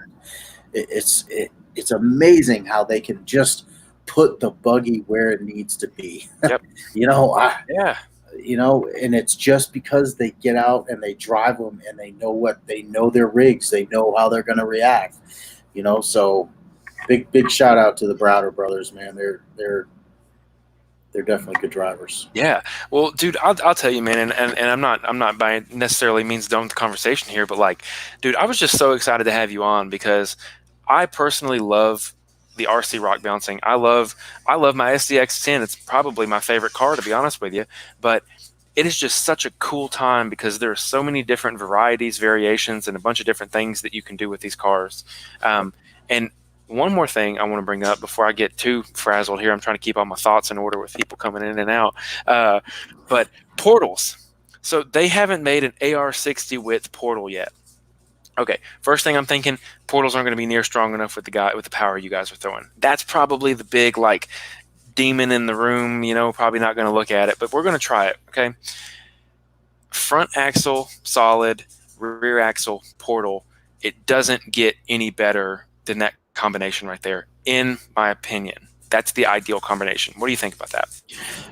Speaker 2: it's amazing how they can just put the buggy where it needs to be.
Speaker 3: Yep.
Speaker 2: Yeah. And it's just because they get out and they drive them, and they know their rigs, they know how they're going to react. So big shout out to the Browder brothers, man. They're definitely good drivers.
Speaker 3: Yeah. Well, dude, I'll tell you, man, and I'm not by necessarily means done with the conversation here, but, like, dude, I was just so excited to have you on because I personally love the RC Rock Bouncing. I love my SDX10. It's probably my favorite car, to be honest with you, but it is just such a cool time because there are so many different varieties, variations, and a bunch of different things that you can do with these cars. And one more thing I want to bring up before I get too frazzled here. I'm trying to keep all my thoughts in order with people coming in and out. But portals. So they haven't made an AR60 width portal yet. Okay, first thing I'm thinking, portals aren't going to be near strong enough with the power you guys are throwing. That's probably the big, like, demon in the room, probably not going to look at it, but we're going to try it, okay? Front axle, solid, rear axle, portal. It doesn't get any better than that combination right there, in my opinion. That's the ideal combination. What do you think about that?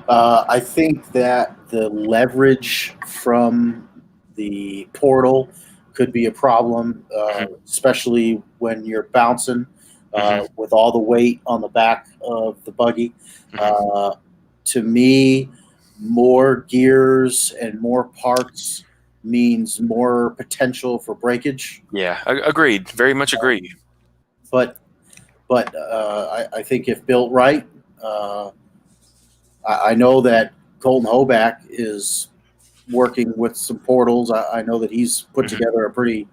Speaker 2: I think that the leverage from the portal could be a problem, especially when you're bouncing with all the weight on the back of the buggy. To me, more gears and more parts means more potential for breakage.
Speaker 3: Yeah, agreed. Very much agree.
Speaker 2: But I think if built right, I know that Colton Hoback is working with some portals. I know that he's put together a pretty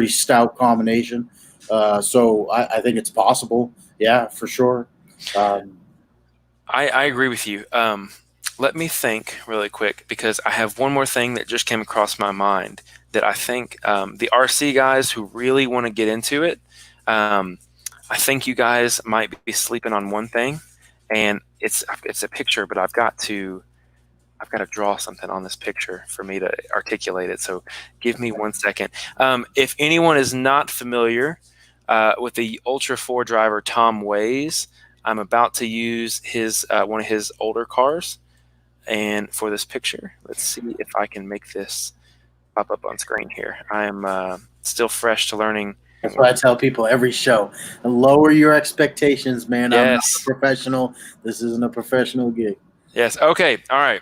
Speaker 2: stout combination. So I think it's possible. Yeah, for sure.
Speaker 3: I agree with you. Let me think really quick because I have one more thing that just came across my mind that I think the RC guys who really want to get into it, I think you guys might be sleeping on one thing, and it's a picture, but I've got to draw something on this picture for me to articulate it. So give me 1 second. If anyone is not familiar with the Ultra 4 driver Tom Ways, I'm about to use his one of his older cars, and for this picture, let's see if I can make this pop up on screen here. I am still fresh to learning.
Speaker 2: That's what I tell people every show. Lower your expectations, man.
Speaker 3: Yes.
Speaker 2: I'm not a professional. This isn't a professional gig.
Speaker 3: Yes. Okay. All right.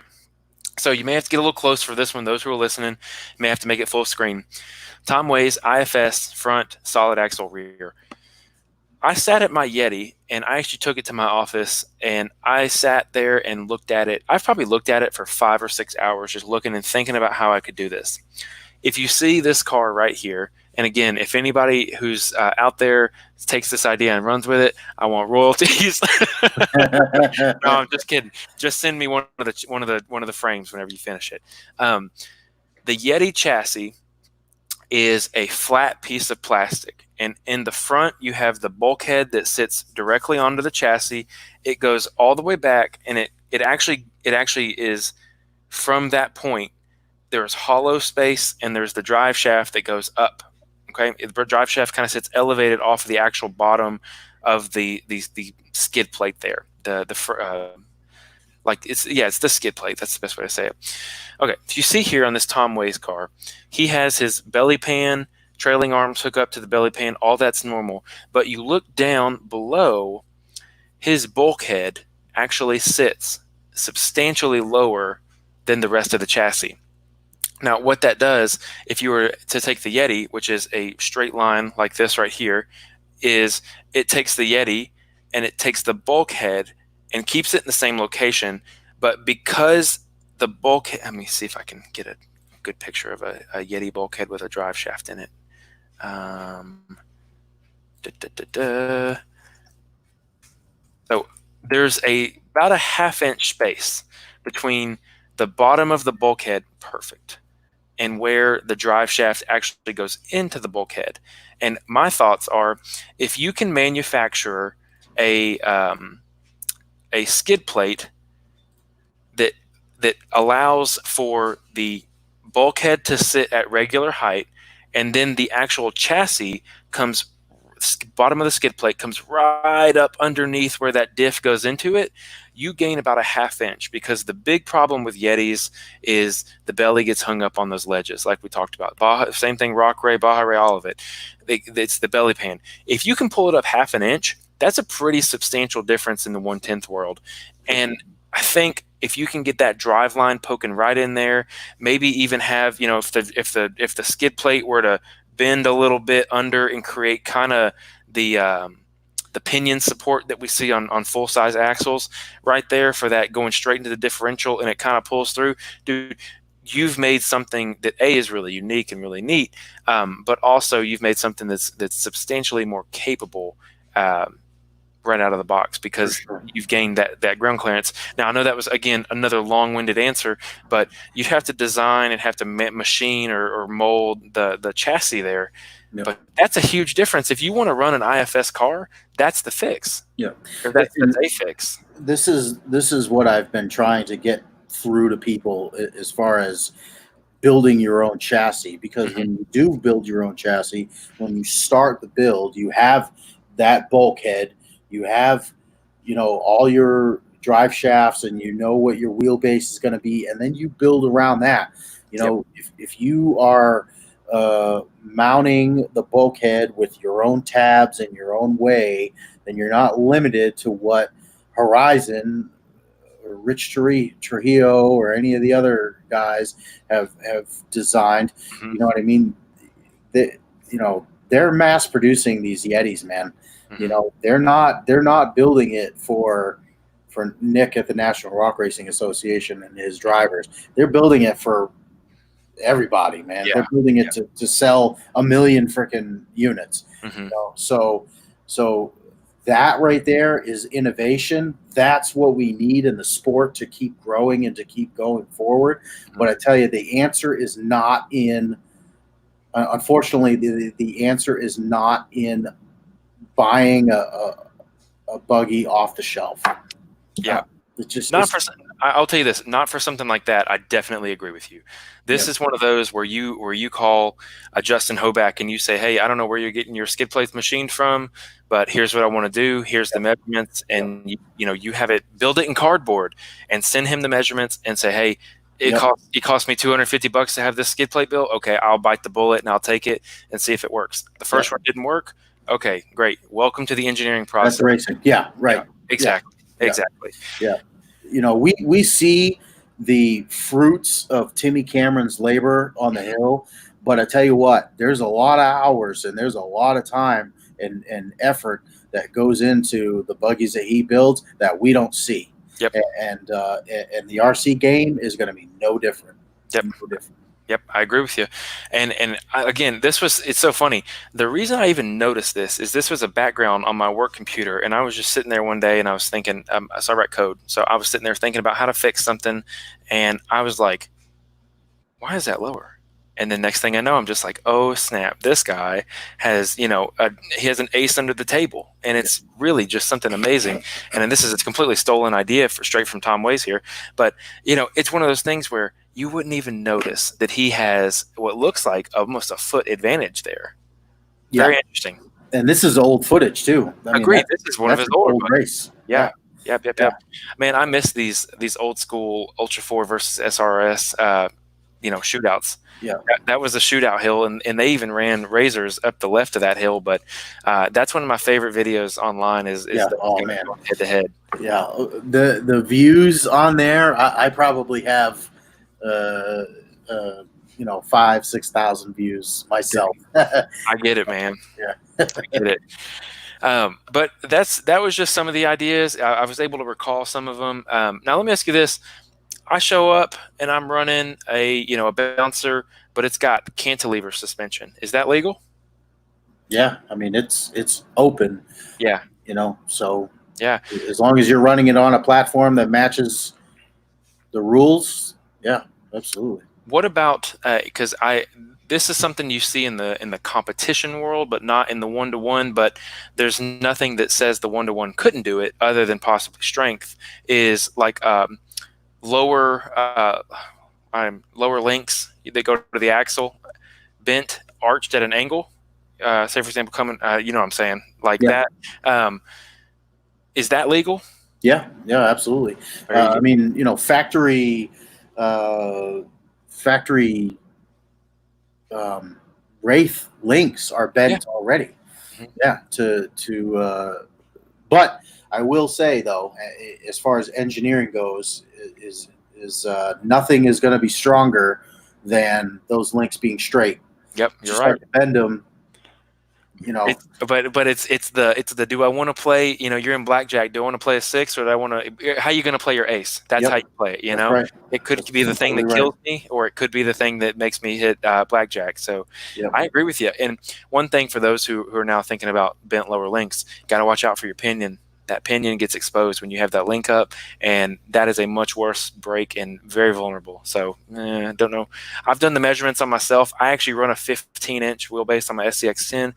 Speaker 3: So you may have to get a little close for this one. Those who are listening may have to make it full screen. Tom Ways, IFS, front, solid axle, rear. I sat at my Yeti, and I actually took it to my office, and I sat there and looked at it. I've probably looked at it for 5 or 6 hours, just looking and thinking about how I could do this. If you see this car right here, and again, if anybody who's out there takes this idea and runs with it, I want royalties. No, I'm just kidding. Just send me one of the frames whenever you finish it. The Yeti chassis is a flat piece of plastic, and in the front you have the bulkhead that sits directly onto the chassis. It goes all the way back, and it actually is from that point. There's hollow space, and there's the drive shaft that goes up. Okay, the drive shaft kind of sits elevated off of the actual bottom of the skid plate there. It's the skid plate. That's the best way to say it. Okay, so you see here on this Tom Ways car, he has his belly pan, trailing arms hook up to the belly pan. All that's normal, but you look down below, his bulkhead actually sits substantially lower than the rest of the chassis. Now, what that does, if you were to take the Yeti, which is a straight line like this right here, is it takes the Yeti and it takes the bulkhead and keeps it in the same location. But because the bulkhead, let me see if I can get a good picture of a Yeti bulkhead with a drive shaft in it. So there's about a half-inch space between the bottom of the bulkhead, perfect, and where the drive shaft actually goes into the bulkhead. And my thoughts are, if you can manufacture a skid plate that allows for the bulkhead to sit at regular height, and then the actual chassis comes, bottom of the skid plate comes right up underneath where that diff goes into it, you gain about a half-inch, because the big problem with Yetis is the belly gets hung up on those ledges, like we talked about. Same thing, Rock Ray, Baja Ray, all of it. It's the belly pan. If you can pull it up half an inch, that's a pretty substantial difference in the 1/10 world. And I think if you can get that drive line poking right in there, maybe even have, if the skid plate were to bend a little bit under and create kind of the pinion support that we see on full size axles right there for that going straight into the differential, and it kind of pulls through, dude. You've made something that is really unique and really neat, but also you've made something that's substantially more capable right out of the box, because you've gained that ground clearance. Now, I know that was, again, another long-winded answer, but you'd have to design and have to machine or mold the chassis there. Yep. But that's a huge difference. If you want to run an IFS car, that's the fix.
Speaker 2: Yeah,
Speaker 3: that's a fix.
Speaker 2: This is what I've been trying to get through to people as far as building your own chassis, because when you do build your own chassis, when you start the build, you have that bulkhead, you have, all your drive shafts, and what your wheelbase is going to be, and then you build around that. If you are mounting the bulkhead with your own tabs and your own way, then you're not limited to what Horizon or Rich Trujillo or any of the other guys have designed. You know what I mean? They're mass producing these Yetis, man. They're not building it for Nick at the National Rock Racing Association and his drivers. They're building it for everybody, man. Yeah. They're building it to sell 1 million freaking units. So that right there is innovation. That's what we need in the sport to keep growing and to keep going forward. But I tell you, the answer is not in. Unfortunately, the answer is not in buying a buggy off the shelf.
Speaker 3: Yeah, I'll tell you this. Not for something like that. I definitely agree with you. This is one of those where you call a Justin Hoback and you say, "Hey, I don't know where you're getting your skid plates machined from, but here's what I want to do. Here's the measurements," and you have it, build it in cardboard, and send him the measurements and say, "Hey, it cost me $250 to have this skid plate built. Okay, I'll bite the bullet and I'll take it and see if it works. The first one didn't work. Okay, great. Welcome to the engineering process."
Speaker 2: That's racing. Yeah, right.
Speaker 3: Yeah, exactly.
Speaker 2: Yeah.
Speaker 3: Exactly.
Speaker 2: Yeah. We see the fruits of Timmy Cameron's labor on the hill, but I tell you what, there's a lot of hours and there's a lot of time and effort that goes into the buggies that he builds that we don't see.
Speaker 3: Yep.
Speaker 2: And the RC game is going to be no different.
Speaker 3: Yep.
Speaker 2: No different.
Speaker 3: Yep, I agree with you. And again, it's so funny. The reason I even noticed this was a background on my work computer, and I was just sitting there one day and I was thinking, so I write code. So I was sitting there thinking about how to fix something, and I was like, why is that lower? And the next thing I know, I'm just like, oh snap, this guy has, he has an ace under the table, and it's really just something amazing. And then this is a completely stolen idea straight from Tom Ways here, but it's one of those things where you wouldn't even notice that he has what looks like almost a foot advantage there. Yeah. Very interesting.
Speaker 2: And this is old footage too.
Speaker 3: Agreed. This is one of his old
Speaker 2: race.
Speaker 3: Yeah. Yep. Man, I miss these old school Ultra 4 versus SRRS shootouts.
Speaker 2: Yeah,
Speaker 3: that was a shootout hill, and they even ran razors up the left of that hill. But that's one of my favorite videos online. Is head to head.
Speaker 2: Yeah, the views on there, I probably have 5,000-6,000 views myself.
Speaker 3: I get it, man.
Speaker 2: Yeah,
Speaker 3: I get it. But that was just some of the ideas. I was able to recall some of them. Now let me ask you this: I show up and I'm running a bouncer, but it's got cantilever suspension. Is that legal?
Speaker 2: Yeah, I mean it's open.
Speaker 3: Yeah.
Speaker 2: So
Speaker 3: Yeah.
Speaker 2: as long as you're running it on a platform that matches the rules, yeah, absolutely.
Speaker 3: What about because this is something you see in the competition world, but not in the one-to-one. But there's nothing that says the one-to-one couldn't do it, other than possibly strength. Is like lower lower links that go to the axle, bent, arched at an angle. Say for example, coming, you know what I'm saying, like
Speaker 2: Yeah.
Speaker 3: that. Is that legal?
Speaker 2: Yeah, absolutely. I mean, factory Wraith links are bent already.
Speaker 3: Mhm.
Speaker 2: Yeah, but I will say though, as far as engineering goes, is nothing is going to be stronger than those links being straight.
Speaker 3: Yep,
Speaker 2: You
Speaker 3: you're
Speaker 2: start
Speaker 3: right.
Speaker 2: to bend them,
Speaker 3: But it's the do I want to play? You're in blackjack. Do I want to play a six, or do I want to? How are you going to play your ace? That's how you play it.
Speaker 2: That's right.
Speaker 3: It could
Speaker 2: That's
Speaker 3: be the thing that
Speaker 2: completely
Speaker 3: kills me, or it could be the thing that makes me hit blackjack. So
Speaker 2: Yep.
Speaker 3: I agree with you. And one thing for those who are now thinking about bent lower links, got to watch out for your pinion. That pinion gets exposed when you have that link up, and that is a much worse break and very vulnerable. So I don't know. I've done the measurements on myself. I actually run a 15-inch wheelbase on my SCX10.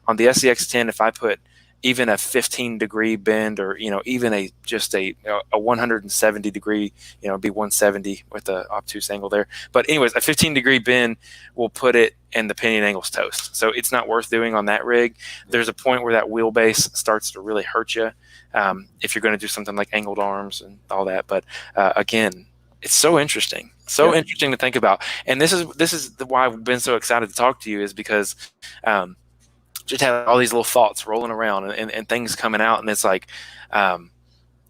Speaker 3: On the SCX10, if I put even a 15-degree bend, or even a 170-degree, be 170 with the obtuse angle there. But anyways, a 15-degree bend will put it, and the pinion angle's toast. So it's not worth doing on that rig. There's a point where that wheelbase starts to really hurt you if you're going to do something like angled arms and all that. But again, it's so interesting. Interesting to think about. And this is why I've been so excited to talk to you, is because just have all these little thoughts rolling around and things coming out, and it's like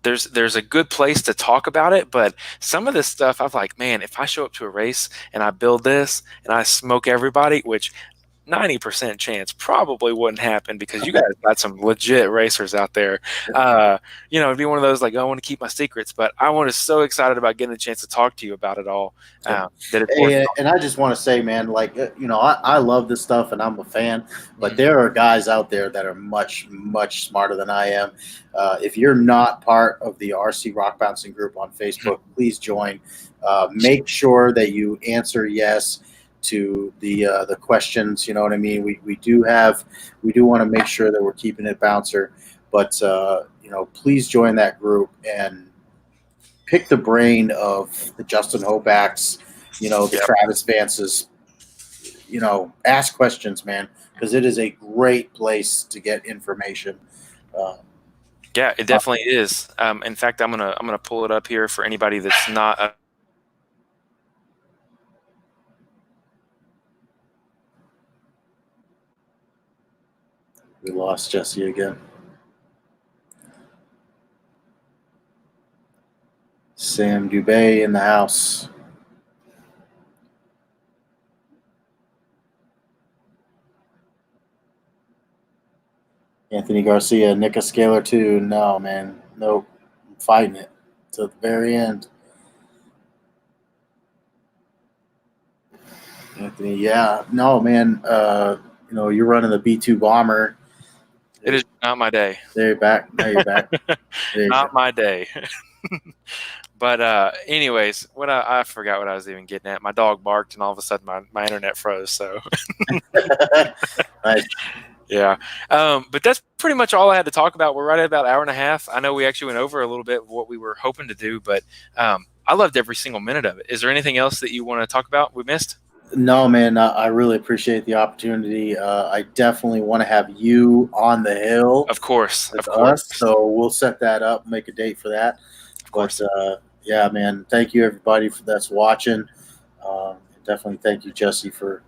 Speaker 3: there's a good place to talk about it. But some of this stuff, I'm like, man, if I show up to a race and I build this and I smoke everybody, which 90% chance probably wouldn't happen, because you guys got some legit racers out there. It'd be one of those like, I want to keep my secrets, but I was so excited about getting a chance to talk to you about it all.
Speaker 2: And I just want to say, man, I love this stuff and I'm a fan, but there are guys out there that are much, much smarter than I am. If you're not part of the RC Rock Bouncing group on Facebook, please join. Make sure that you answer yes to the questions. You know what I mean? We do want to make sure that we're keeping it bouncer, but please join that group and pick the brain of the Justin Hobacks, the Travis Vances. Ask questions, man, because it is a great place to get information.
Speaker 3: Yeah, it definitely is. In fact, I'm gonna pull it up here for anybody that's not.
Speaker 2: We lost Jesse again. Sam Dubay in the house. Anthony Garcia, Nick Scalar too. No, man. Nope. I'm fighting it to the very end. Anthony, yeah. No, man. You're running the B2 Bomber.
Speaker 3: It is not my day.
Speaker 2: There you're back. Now you're back.
Speaker 3: Not my day. But anyways, I forgot what I was even getting at. My dog barked, and all of a sudden my internet froze. So
Speaker 2: Nice.
Speaker 3: Yeah. But that's pretty much all I had to talk about. We're right at about an hour and a half. I know we actually went over a little bit of what we were hoping to do, but I loved every single minute of it. Is there anything else that you want to talk about we missed?
Speaker 2: No, man, I really appreciate the opportunity. I definitely want to have you on the hill.
Speaker 3: Of course.
Speaker 2: Of course. So we'll set that up, make a date for that.
Speaker 3: Of course.
Speaker 2: But yeah, man, thank you everybody that's watching. Definitely thank you, Jesse, for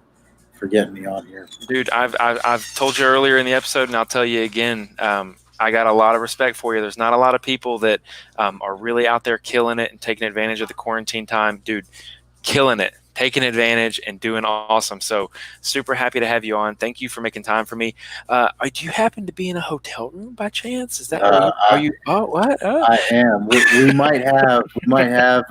Speaker 2: getting me on here.
Speaker 3: Dude, I've told you earlier in the episode, and I'll tell you again, I got a lot of respect for you. There's not a lot of people that are really out there killing it and taking advantage of the quarantine time. Dude, killing it. taking advantage and doing awesome. So super happy to have you on. Thank you for making time for me. Do you happen to be in a hotel room by chance? Is that are you? Oh, what?
Speaker 2: I am. We might have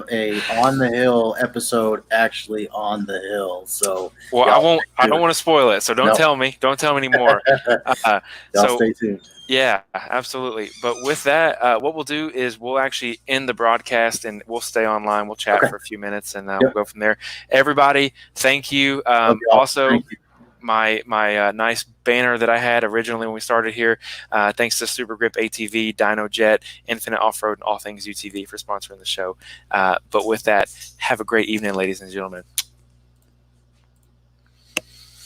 Speaker 2: a on the hill episode actually on the hill. So
Speaker 3: well, I don't want to spoil it. So don't tell me. Don't tell me anymore.
Speaker 2: So stay tuned.
Speaker 3: Yeah, absolutely. But with that, what we'll do is we'll actually end the broadcast and we'll stay online. We'll chat for a few minutes and we'll go from there. Everybody, thank you. Also, thank you. My nice banner that I had originally when we started here, thanks to Super Grip ATV, Dino Jet, Infinite Off-Road, and All Things UTV for sponsoring the show. But with that, have a great evening, ladies and gentlemen.